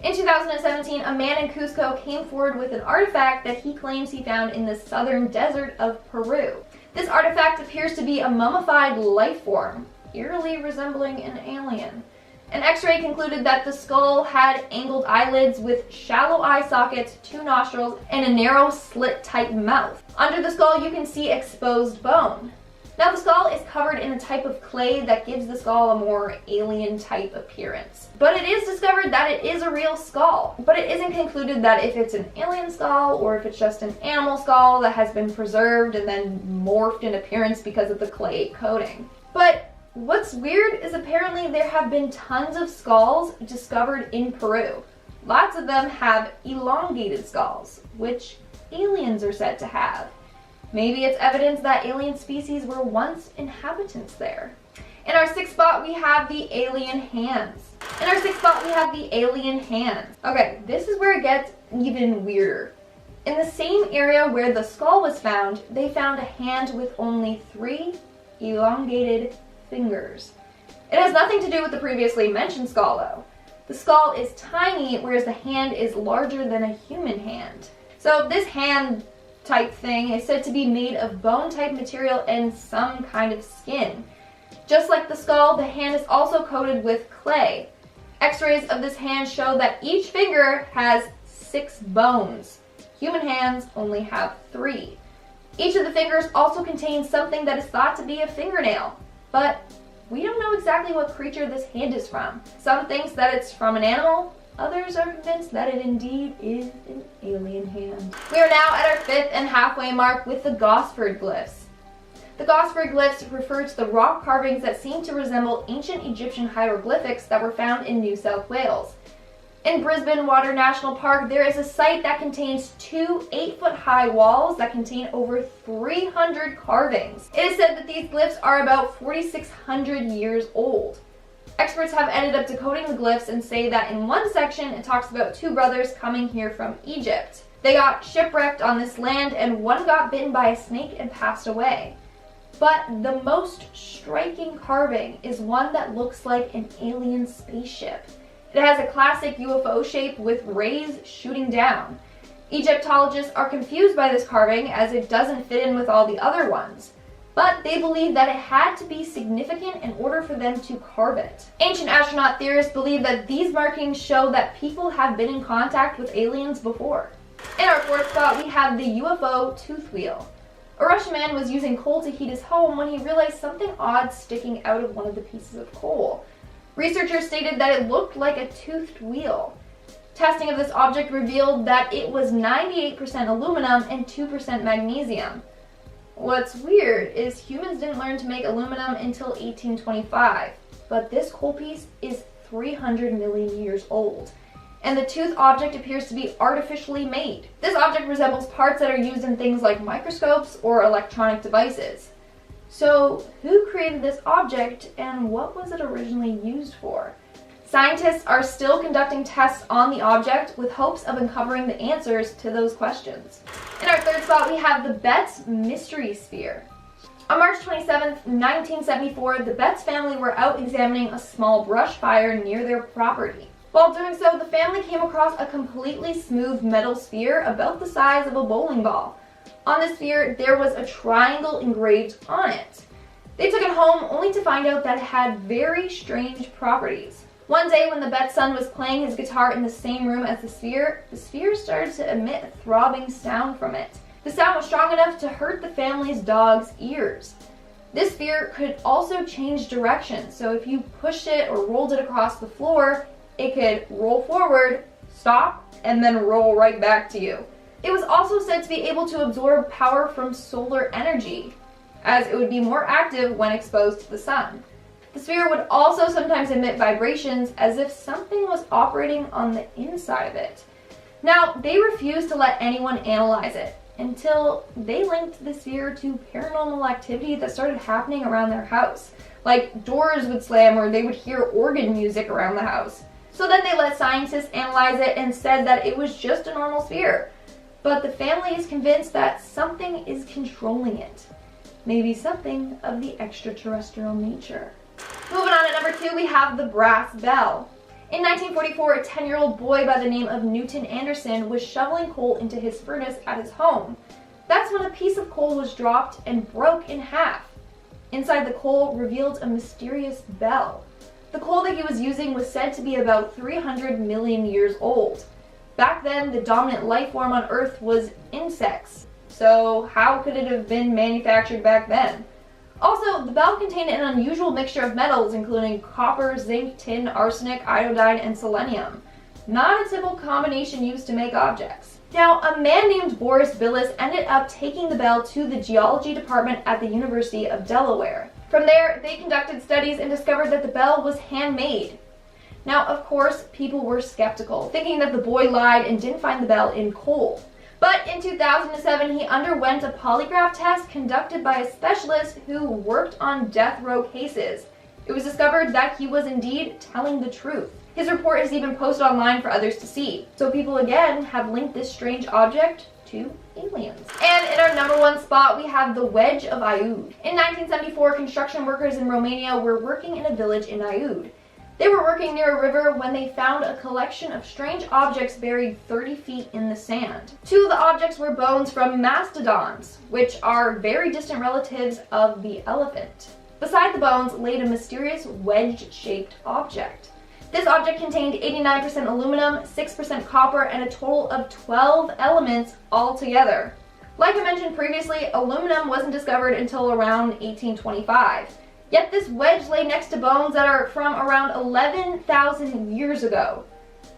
In 2017, a man in Cusco came forward with an artifact that he claims he found in the southern desert of Peru. This artifact appears to be a mummified life form, eerily resembling an alien. An X-ray concluded that the skull had angled eyelids with shallow eye sockets, 2 nostrils, and a narrow slit-type mouth. Under the skull, you can see exposed bone. Now, the skull is covered in a type of clay that gives the skull a more alien-type appearance. But it is discovered that it is a real skull. But it isn't concluded that if it's an alien skull or if it's just an animal skull that has been preserved and then morphed in appearance because of the clay coating. But what's weird is apparently there have been tons of skulls discovered in Peru. Lots of them have elongated skulls, which aliens are said to have. Maybe it's evidence that alien species were once inhabitants there. In our 6th spot, we have the alien hands. Okay, this is where it gets even weirder. In the same area where the skull was found, they found a hand with only 3 elongated fingers. It has nothing to do with the previously mentioned skull though. The skull is tiny, whereas the hand is larger than a human hand. So this hand type thing is said to be made of bone type material and some kind of skin. Just like the skull, the hand is also coated with clay. X-rays of this hand show that each finger has 6 bones. Human hands only have 3. Each of the fingers also contains something that is thought to be a fingernail, but we don't know exactly what creature this hand is from. Some thinks that it's from an animal, others are convinced that it indeed is an alien hand. We are now at our 5th and halfway mark with the Gosford glyphs. The Gosford glyphs refer to the rock carvings that seem to resemble ancient Egyptian hieroglyphics that were found in New South Wales. In Brisbane Water National Park, there is a site that contains 2 8-foot-high walls that contain over 300 carvings. It is said that these glyphs are about 4,600 years old. Experts have ended up decoding the glyphs and say that in one section it talks about 2 brothers coming here from Egypt. They got shipwrecked on this land and one got bitten by a snake and passed away. But the most striking carving is one that looks like an alien spaceship. It has a classic UFO shape with rays shooting down. Egyptologists are confused by this carving as it doesn't fit in with all the other ones, but they believe that it had to be significant in order for them to carve it. Ancient astronaut theorists believe that these markings show that people have been in contact with aliens before. In our 4th spot, we have the UFO tooth wheel. A Russian man was using coal to heat his home when he realized something odd sticking out of one of the pieces of coal. Researchers stated that it looked like a toothed wheel. Testing of this object revealed that it was 98% aluminum and 2% magnesium. What's weird is humans didn't learn to make aluminum until 1825, but this coal piece is 300 million years old, and the tooth object appears to be artificially made. This object resembles parts that are used in things like microscopes or electronic devices. So, who created this object and what was it originally used for? Scientists are still conducting tests on the object with hopes of uncovering the answers to those questions. In our third spot, we have the Betts Mystery Sphere. On March 27, 1974, the Betts family were out examining a small brush fire near their property. While doing so, the family came across a completely smooth metal sphere about the size of a bowling ball. On the sphere, there was a triangle engraved on it. They took it home only to find out that it had very strange properties. One day when the Betts son was playing his guitar in the same room as the sphere started to emit a throbbing sound from it. The sound was strong enough to hurt the family's dog's ears. This sphere could also change direction, so if you pushed it or rolled it across the floor, it could roll forward, stop, and then roll right back to you. It was also said to be able to absorb power from solar energy, as it would be more active when exposed to the sun. The sphere would also sometimes emit vibrations as if something was operating on the inside of it. Now, they refused to let anyone analyze it until they linked the sphere to paranormal activity that started happening around their house. Like doors would slam or they would hear organ music around the house. So then they let scientists analyze it and said that it was just a normal sphere. But the family is convinced that something is controlling it. Maybe something of the extraterrestrial nature. Moving on, at number 2, we have the brass bell. In 1944, a 10-year-old boy by the name of Newton Anderson was shoveling coal into his furnace at his home. That's when a piece of coal was dropped and broke in half. Inside the coal revealed a mysterious bell. The coal that he was using was said to be about 300 million years old. Back then, the dominant life form on Earth was insects. So how could it have been manufactured back then? Also, the bell contained an unusual mixture of metals, including copper, zinc, tin, arsenic, iodine, and selenium. Not a typical combination used to make objects. Now, a man named Boris Billis ended up taking the bell to the geology department at the University of Delaware. From there, they conducted studies and discovered that the bell was handmade. Now, of course, people were skeptical, thinking that the boy lied and didn't find the bell in coal. But in 2007, he underwent a polygraph test conducted by a specialist who worked on death row cases. It was discovered that he was indeed telling the truth. His report is even posted online for others to see. So people again have linked this strange object to aliens. And in our number 1 spot, we have the Wedge of Aiud. In 1974, construction workers in Romania were working in a village in Aiud. They were working near a river when they found a collection of strange objects buried 30 feet in the sand. 2 of the objects were bones from mastodons, which are very distant relatives of the elephant. Beside the bones laid a mysterious wedge-shaped object. This object contained 89% aluminum, 6% copper, and a total of 12 elements altogether. Like I mentioned previously, aluminum wasn't discovered until around 1825. Yet this wedge lay next to bones that are from around 11,000 years ago.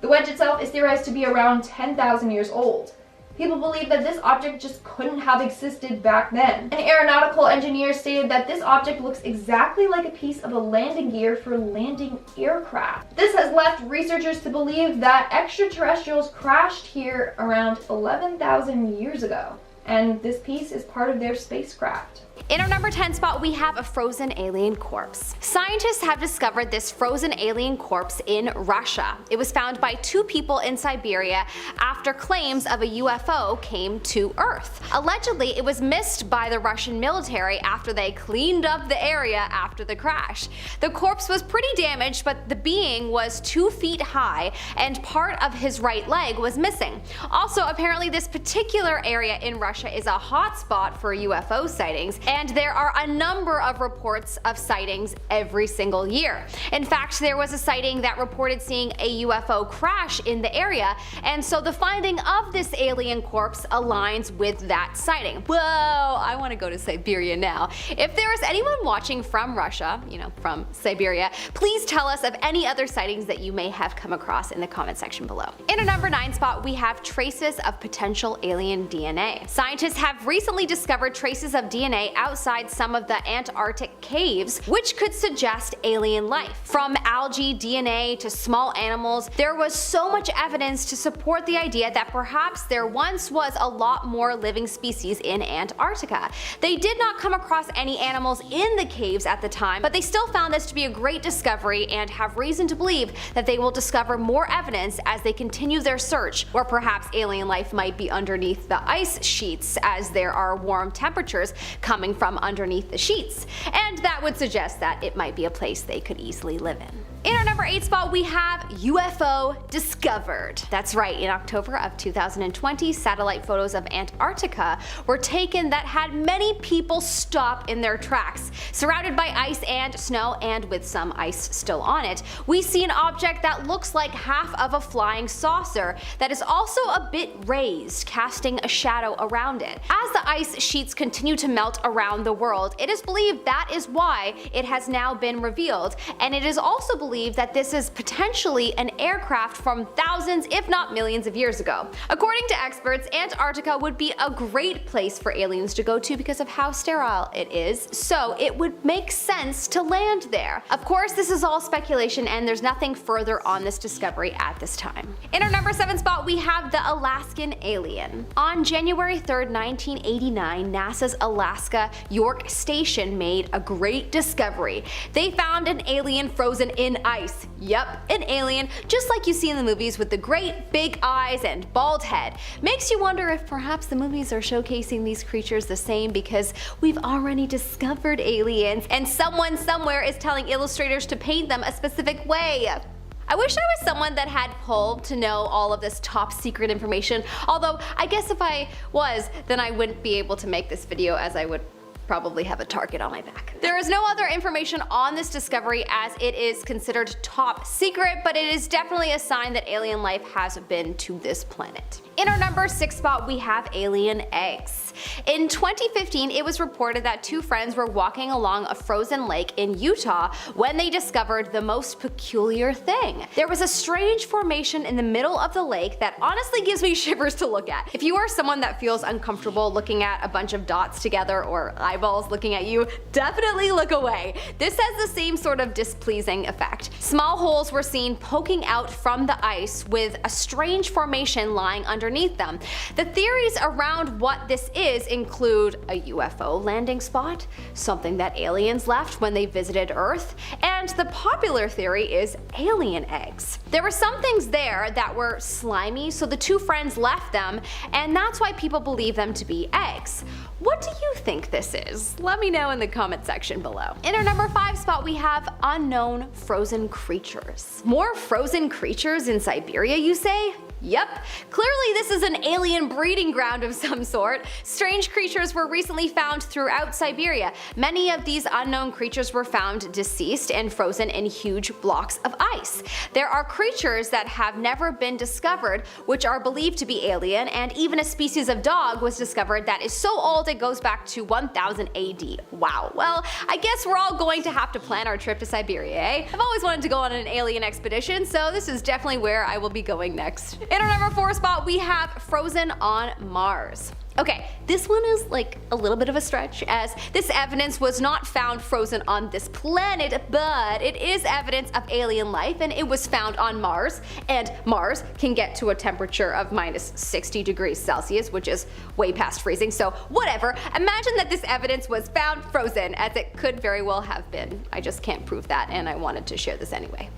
The wedge itself is theorized to be around 10,000 years old. People believe that this object just couldn't have existed back then. An aeronautical engineer stated that this object looks exactly like a piece of a landing gear for landing aircraft. This has left researchers to believe that extraterrestrials crashed here around 11,000 years ago, and this piece is part of their spacecraft. In our number 10 spot, we have a frozen alien corpse. Scientists have discovered this frozen alien corpse in Russia. It was found by 2 people in Siberia after claims of a UFO came to Earth. Allegedly, it was missed by the Russian military after they cleaned up the area after the crash. The corpse was pretty damaged, but the being was 2 feet high and part of his right leg was missing. Also, apparently this particular area in Russia Russia is a hotspot for UFO sightings, and there are a number of reports of sightings every single year. In fact, there was a sighting that reported seeing a UFO crash in the area, and so the finding of this alien corpse aligns with that sighting. Whoa, I want to go to Siberia now. If there is anyone watching from Russia, from Siberia, please tell us of any other sightings that you may have come across in the comment section below. In our number 9 spot, we have traces of potential alien DNA. Scientists have recently discovered traces of DNA outside some of the Antarctic caves, which could suggest alien life. From algae DNA to small animals, there was so much evidence to support the idea that perhaps there once was a lot more living species in Antarctica. They did not come across any animals in the caves at the time, but they still found this to be a great discovery and have reason to believe that they will discover more evidence as they continue their search, or perhaps alien life might be underneath the ice sheets as there are warm temperatures coming from underneath the sheets, and that would suggest that it might be a place they could easily live in. In our number 8 spot, we have UFO discovered. That's right, in October of 2020, satellite photos of Antarctica were taken that had many people stop in their tracks. Surrounded by ice and snow, and with some ice still on it, we see an object that looks like half of a flying saucer that is also a bit raised, casting a shadow around it. As the ice sheets continue to melt around the world, it is believed that is why it has now been revealed, and it is also believed that this is potentially an aircraft from thousands if not millions of years ago. According to experts, Antarctica would be a great place for aliens to go to because of how sterile it is, so it would make sense to land there. Of course, this is all speculation and there's nothing further on this discovery at this time. In our number 7 spot, we have the Alaskan alien. On January 3rd, 1989, NASA's Alaska York Station made a great discovery. They found an alien frozen in ice. Yep, an alien, just like you see in the movies with the great big eyes and bald head. Makes you wonder if perhaps the movies are showcasing these creatures the same because we've already discovered aliens and someone somewhere is telling illustrators to paint them a specific way. I wish I was someone that had pull to know all of this top secret information, although I guess if I was, then I wouldn't be able to make this video as I would probably have a target on my back. There is no other information on this discovery as it is considered top secret, but it is definitely a sign that alien life has been to this planet. In our number 6 spot, we have alien eggs. In 2015, it was reported that 2 friends were walking along a frozen lake in Utah when they discovered the most peculiar thing. There was a strange formation in the middle of the lake that honestly gives me shivers to look at. If you are someone that feels uncomfortable looking at a bunch of dots together or eyeballs looking at you, definitely look away. This has the same sort of displeasing effect. Small holes were seen poking out from the ice with a strange formation lying underneath them. The theories around what this is include a UFO landing spot, something that aliens left when they visited Earth, and the popular theory is alien eggs. There were some things there that were slimy, so the 2 friends left them, and that's why people believe them to be eggs. What do you think this is? Let me know in the comment section below. In our number 5 spot, we have unknown frozen creatures. More frozen creatures in Siberia, you say? Yep, clearly this is an alien breeding ground of some sort. Strange creatures were recently found throughout Siberia. Many of these unknown creatures were found deceased and frozen in huge blocks of ice. There are creatures that have never been discovered which are believed to be alien, and even a species of dog was discovered that is so old it goes back to 1000 AD. Wow, well, I guess we're all going to have to plan our trip to Siberia, eh? I've always wanted to go on an alien expedition, so this is definitely where I will be going next. In our number 4 spot, we have frozen on Mars. Okay, this one is like a little bit of a stretch, as this evidence was not found frozen on this planet, but it is evidence of alien life, and it was found on Mars, and Mars can get to a temperature of minus 60 degrees Celsius, which is way past freezing, so whatever. Imagine that this evidence was found frozen, as it could very well have been. I just can't prove that, and I wanted to share this anyway.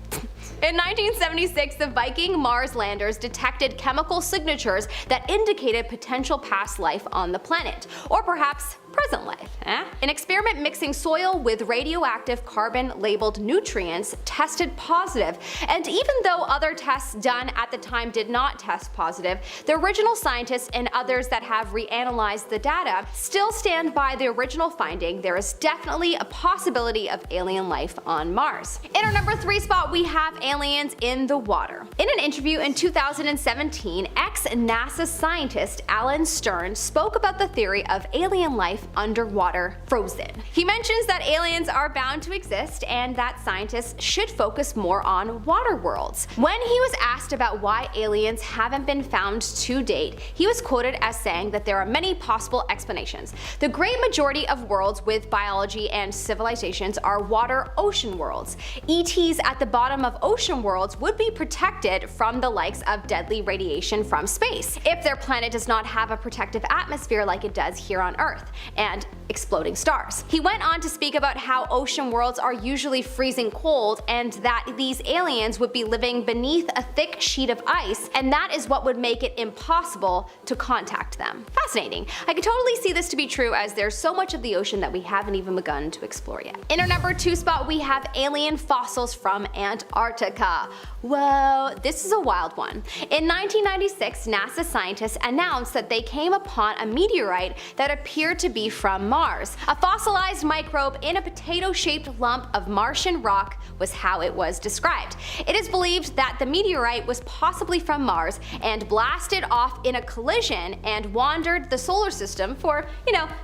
In 1976, the Viking Mars landers detected chemical signatures that indicated potential past life on the planet, or perhaps present life, eh? An experiment mixing soil with radioactive carbon-labeled nutrients tested positive, and even though other tests done at the time did not test positive, the original scientists and others that have reanalyzed the data still stand by the original finding. There is definitely a possibility of alien life on Mars. In our number 3 spot, we have aliens in the water. In an interview in 2017, ex-NASA scientist Alan Stern spoke about the theory of alien life underwater frozen. He mentions that aliens are bound to exist and that scientists should focus more on water worlds. When he was asked about why aliens haven't been found to date, he was quoted as saying that there are many possible explanations. The great majority of worlds with biology and civilizations are water-ocean worlds. ETs at the bottom of ocean worlds would be protected from the likes of deadly radiation from space, if their planet does not have a protective atmosphere like it does here on Earth, and exploding stars. He went on to speak about how ocean worlds are usually freezing cold and that these aliens would be living beneath a thick sheet of ice, and that is what would make it impossible to contact them. Fascinating. I could totally see this to be true as there's so much of the ocean that we haven't even begun to explore yet. In our number 2 spot, we have alien fossils from Antarctica. Whoa, this is a wild one. In 1996, NASA scientists announced that they came upon a meteorite that appeared to be from Mars. A fossilized microbe in a potato-shaped lump of Martian rock was how it was described. It is believed that the meteorite was possibly from Mars and blasted off in a collision and wandered the solar system for,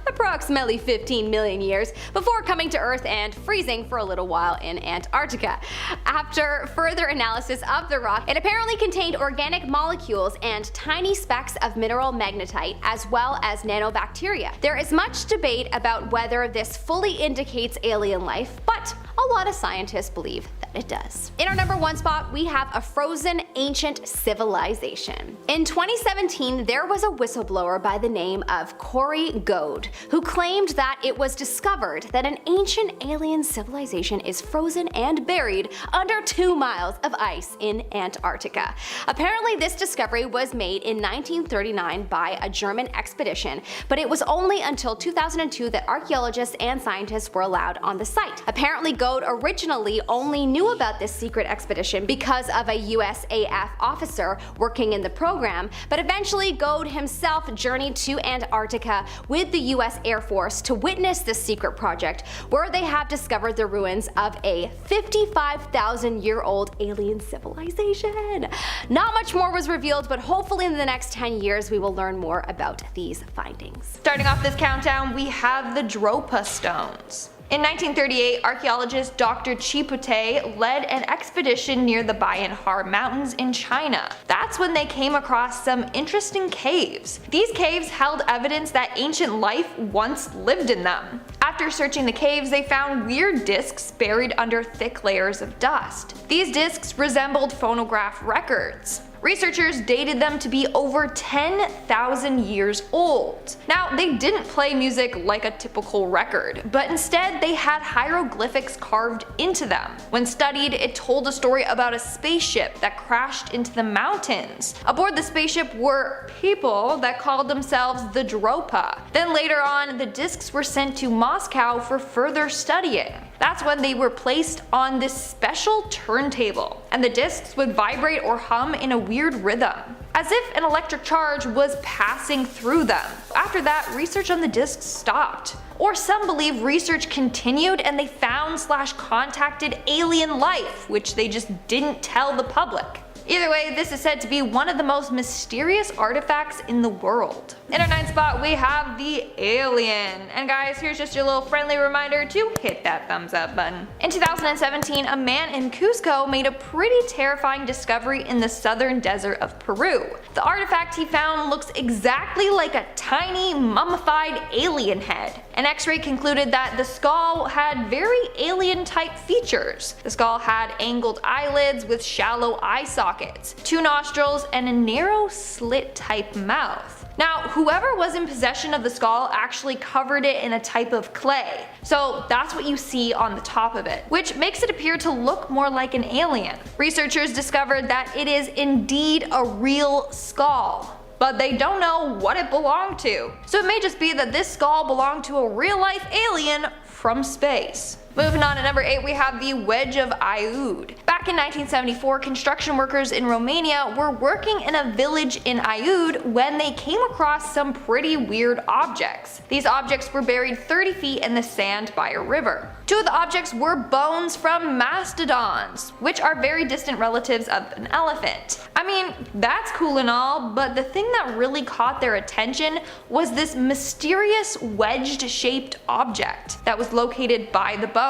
approximately 15 million years before coming to Earth and freezing for a little while in Antarctica. After further analysis of the rock, it apparently contained organic molecules and tiny specks of mineral magnetite as well as nanobacteria. There is much debate about whether this fully indicates alien life, but a lot of scientists believe that it does. In our number 1 spot, we have a frozen ancient civilization. In 2017, there was a whistleblower by the name of Corey Goad, who claimed that it was discovered that an ancient alien civilization is frozen and buried under 2 miles of ice in Antarctica. Apparently, this discovery was made in 1939 by a German expedition, but it was only until 2002 that archaeologists and scientists were allowed on the site. Apparently, Goad originally only knew about this secret expedition because of a USAF officer working in the program, but eventually Goad himself journeyed to Antarctica with the US Air Force to witness this secret project, where they have discovered the ruins of a 55,000-year-old alien civilization. Not much more was revealed, but hopefully in the next 10 years we will learn more about these findings. Starting off this countdown, we have the Dropa stones. In 1938, archaeologist Dr. Chipute led an expedition near the Bayan Har Mountains in China. That's when they came across some interesting caves. These caves held evidence that ancient life once lived in them. After searching the caves, they found weird discs buried under thick layers of dust. These discs resembled phonograph records. Researchers dated them to be over 10,000 years old. Now, they didn't play music like a typical record, but instead they had hieroglyphics carved into them. When studied, it told a story about a spaceship that crashed into the mountains. Aboard the spaceship were people that called themselves the Dropa. Then later on, the discs were sent to Moscow for further studying. That's when they were placed on this special turntable, and the discs would vibrate or hum in a weird rhythm, as if an electric charge was passing through them. After that, research on the discs stopped. Or some believe research continued and they found/contacted alien life, which they just didn't tell the public. Either way, this is said to be one of the most mysterious artifacts in the world. In our 9th spot, we have the alien. And guys, here's just your little friendly reminder to hit that thumbs up button. In 2017, a man in Cusco made a pretty terrifying discovery in the southern desert of Peru. The artifact he found looks exactly like a tiny mummified alien head. An X-ray concluded that the skull had very alien-type features. The skull had angled eyelids with shallow eye sockets, 2 nostrils, and a narrow slit-type mouth. Now, whoever was in possession of the skull actually covered it in a type of clay, so that's what you see on the top of it, which makes it appear to look more like an alien. Researchers discovered that it is indeed a real skull. but they don't know what it belonged to. So it may just be that this skull belonged to a real-life alien from space. Moving on to number 8, we have the Wedge of Aiud. Back in 1974, construction workers in Romania were working in a village in Aiud when they came across some pretty weird objects. These objects were buried 30 feet in the sand by a river. Two of the objects were bones from mastodons, which are very distant relatives of an elephant. I mean, that's cool and all, but the thing that really caught their attention was this mysterious wedged-shaped object that was located by the bones.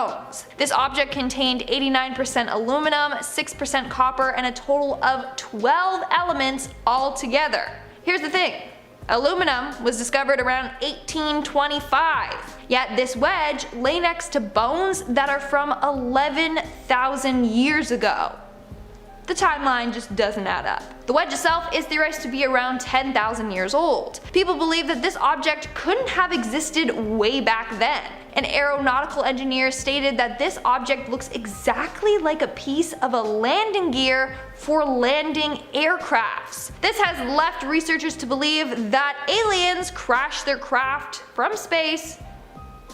This object contained 89% aluminum, 6% copper, and a total of 12 elements all together. Here's the thing. Aluminum was discovered around 1825, yet this wedge lay next to bones that are from 11,000 years ago. The timeline just doesn't add up. The wedge itself is theorized to be around 10,000 years old. People believe that this object couldn't have existed way back then. An aeronautical engineer stated that this object looks exactly like a piece of a landing gear for landing aircrafts. This has left researchers to believe that aliens crashed their craft from space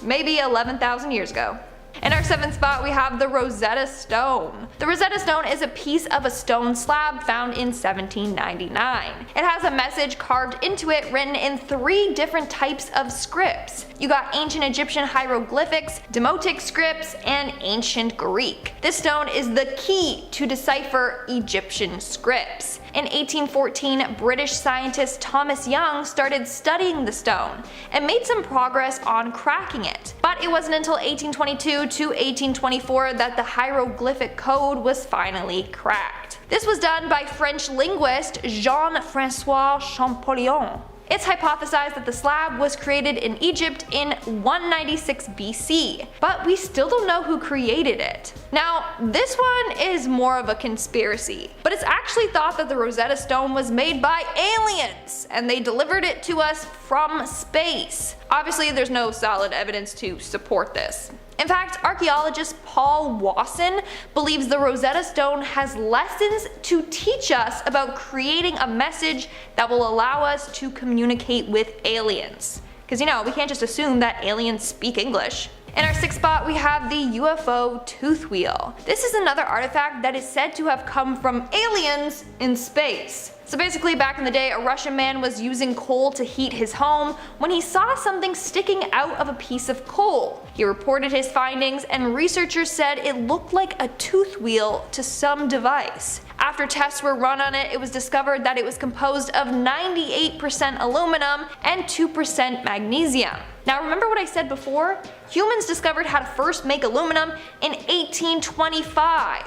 maybe 11,000 years ago. In our 7th spot, we have the Rosetta Stone. The Rosetta Stone is a piece of a stone slab found in 1799. It has a message carved into it written in 3 different types of scripts. You got ancient Egyptian hieroglyphics, Demotic scripts, and ancient Greek. This stone is the key to decipher Egyptian scripts. In 1814, British scientist Thomas Young started studying the stone and made some progress on cracking it. But it wasn't until 1822 to 1824 that the hieroglyphic code was finally cracked. This was done by French linguist Jean-François Champollion. It's hypothesized that the slab was created in Egypt in 196 BC, but we still don't know who created it. Now, this one is more of a conspiracy, but it's actually thought that the Rosetta Stone was made by aliens, and they delivered it to us from space. Obviously, there's no solid evidence to support this. In fact, archaeologist Paul Wasson believes the Rosetta Stone has lessons to teach us about creating a message that will allow us to communicate with aliens. Because you know, we can't just assume that aliens speak English. In our 6th spot, we have the UFO tooth wheel. This is another artifact that is said to have come from aliens in space. So basically, back in the day, a Russian man was using coal to heat his home when he saw something sticking out of a piece of coal. He reported his findings, and researchers said it looked like a tooth wheel to some device. After tests were run on it, it was discovered that it was composed of 98% aluminum and 2% magnesium. Now remember what I said before? Humans discovered how to first make aluminum in 1825.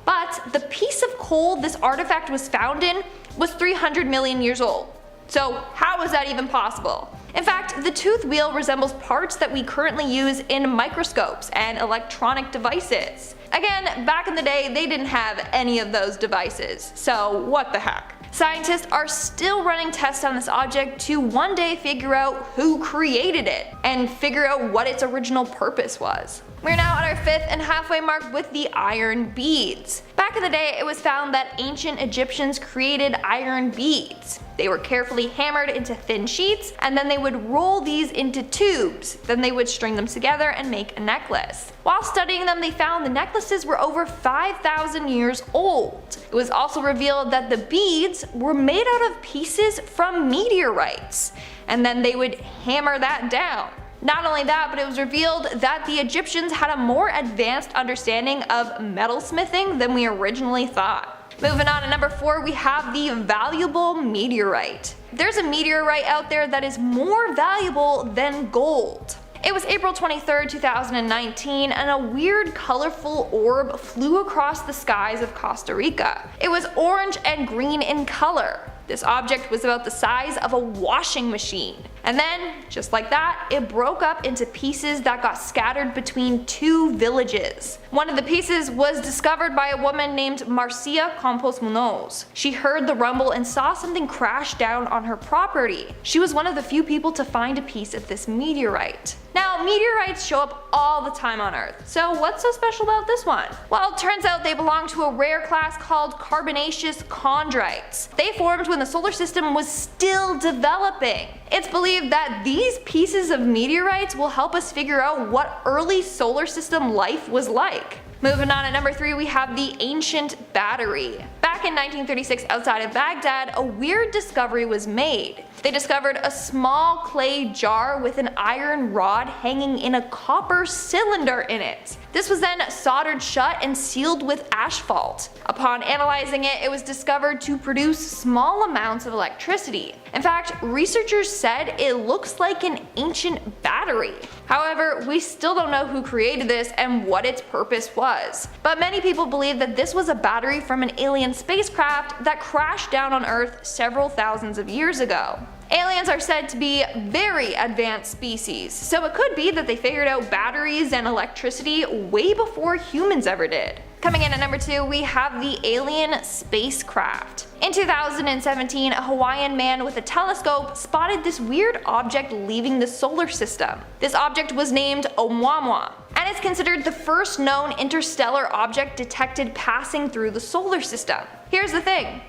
But the piece of coal this artifact was found in was 300 million years old. So how is that even possible? In fact, the tooth wheel resembles parts that we currently use in microscopes and electronic devices. Again, back in the day, they didn't have any of those devices, so what the heck. Scientists are still running tests on this object to one day figure out who created it and figure out what its original purpose was. We're now at our 5th and halfway mark with the iron beads. Back in the day, it was found that ancient Egyptians created iron beads. They were carefully hammered into thin sheets, and then they would roll these into tubes. Then they would string them together and make a necklace. While studying them, they found the necklaces were over 5,000 years old. It was also revealed that the beads were made out of pieces from meteorites, and then they would hammer that down. Not only that, but it was revealed that the Egyptians had a more advanced understanding of metalsmithing than we originally thought. Moving on to number 4, we have the valuable meteorite. There's a meteorite out there that is more valuable than gold. It was April 23rd, 2019, and a weird colorful orb flew across the skies of Costa Rica. It was orange and green in color. This object was about the size of a washing machine. And then, just like that, it broke up into pieces that got scattered between two villages. One of the pieces was discovered by a woman named Marcia Campos Munoz. She heard the rumble and saw something crash down on her property. She was one of the few people to find a piece of this meteorite. Now, meteorites show up all the time on Earth, so what's so special about this one? Well, it turns out they belong to a rare class called carbonaceous chondrites. They formed when the solar system was still developing. It's believed that these pieces of meteorites will help us figure out what early solar system life was like. Moving on, at number 3 we have the ancient battery. Back in 1936 outside of Baghdad, a weird discovery was made. They discovered a small clay jar with an iron rod hanging in a copper cylinder in it. This was then soldered shut and sealed with asphalt. Upon analyzing it, it was discovered to produce small amounts of electricity. In fact, researchers said it looks like an ancient battery. However, we still don't know who created this and what its purpose was. But many people believe that this was a battery from an alien spacecraft that crashed down on Earth several thousands of years ago. Aliens are said to be very advanced species, so it could be that they figured out batteries and electricity way before humans ever did. Coming in at number 2, we have the alien spacecraft. In 2017, a Hawaiian man with a telescope spotted this weird object leaving the solar system. This object was named Oumuamua, and it's considered the first known interstellar object detected passing through the solar system. Here's the thing.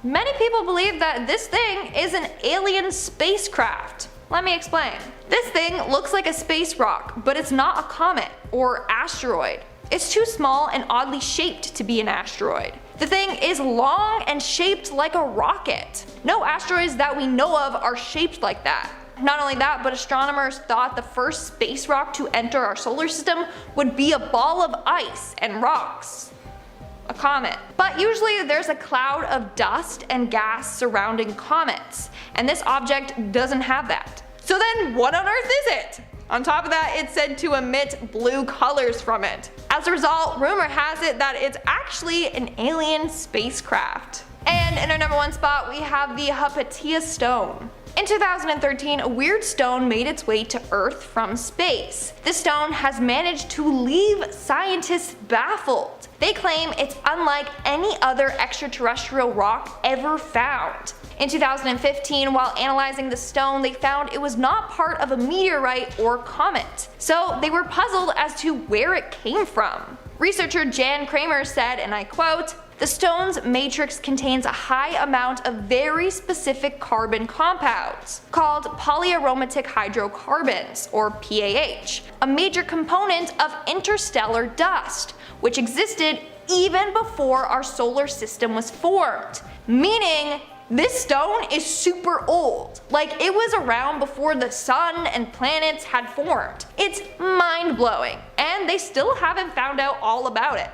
Many people believe that this thing is an alien spacecraft. Let me explain. This thing looks like a space rock, but it's not a comet or asteroid. It's too small and oddly shaped to be an asteroid. The thing is long and shaped like a rocket. No asteroids that we know of are shaped like that. Not only that, but astronomers thought the first space rock to enter our solar system would be a ball of ice and rocks. A comet. But usually there's a cloud of dust and gas surrounding comets, and this object doesn't have that. So then what on earth is it? On top of that, it's said to emit blue colors from it. As a result, rumor has it that it's actually an alien spacecraft. And in our number 1 spot, we have the Hypatia stone. In 2013, a weird stone made its way to Earth from space. This stone has managed to leave scientists baffled. They claim it's unlike any other extraterrestrial rock ever found. In 2015, while analyzing the stone, they found it was not part of a meteorite or comet. So they were puzzled as to where it came from. Researcher Jan Kramer said, and I quote, "The stone's matrix contains a high amount of very specific carbon compounds, called polyaromatic hydrocarbons, or PAH, a major component of interstellar dust, which existed even before our solar system was formed." Meaning, this stone is super old. Like, it was around before the sun and planets had formed. It's mind-blowing, and they still haven't found out all about it.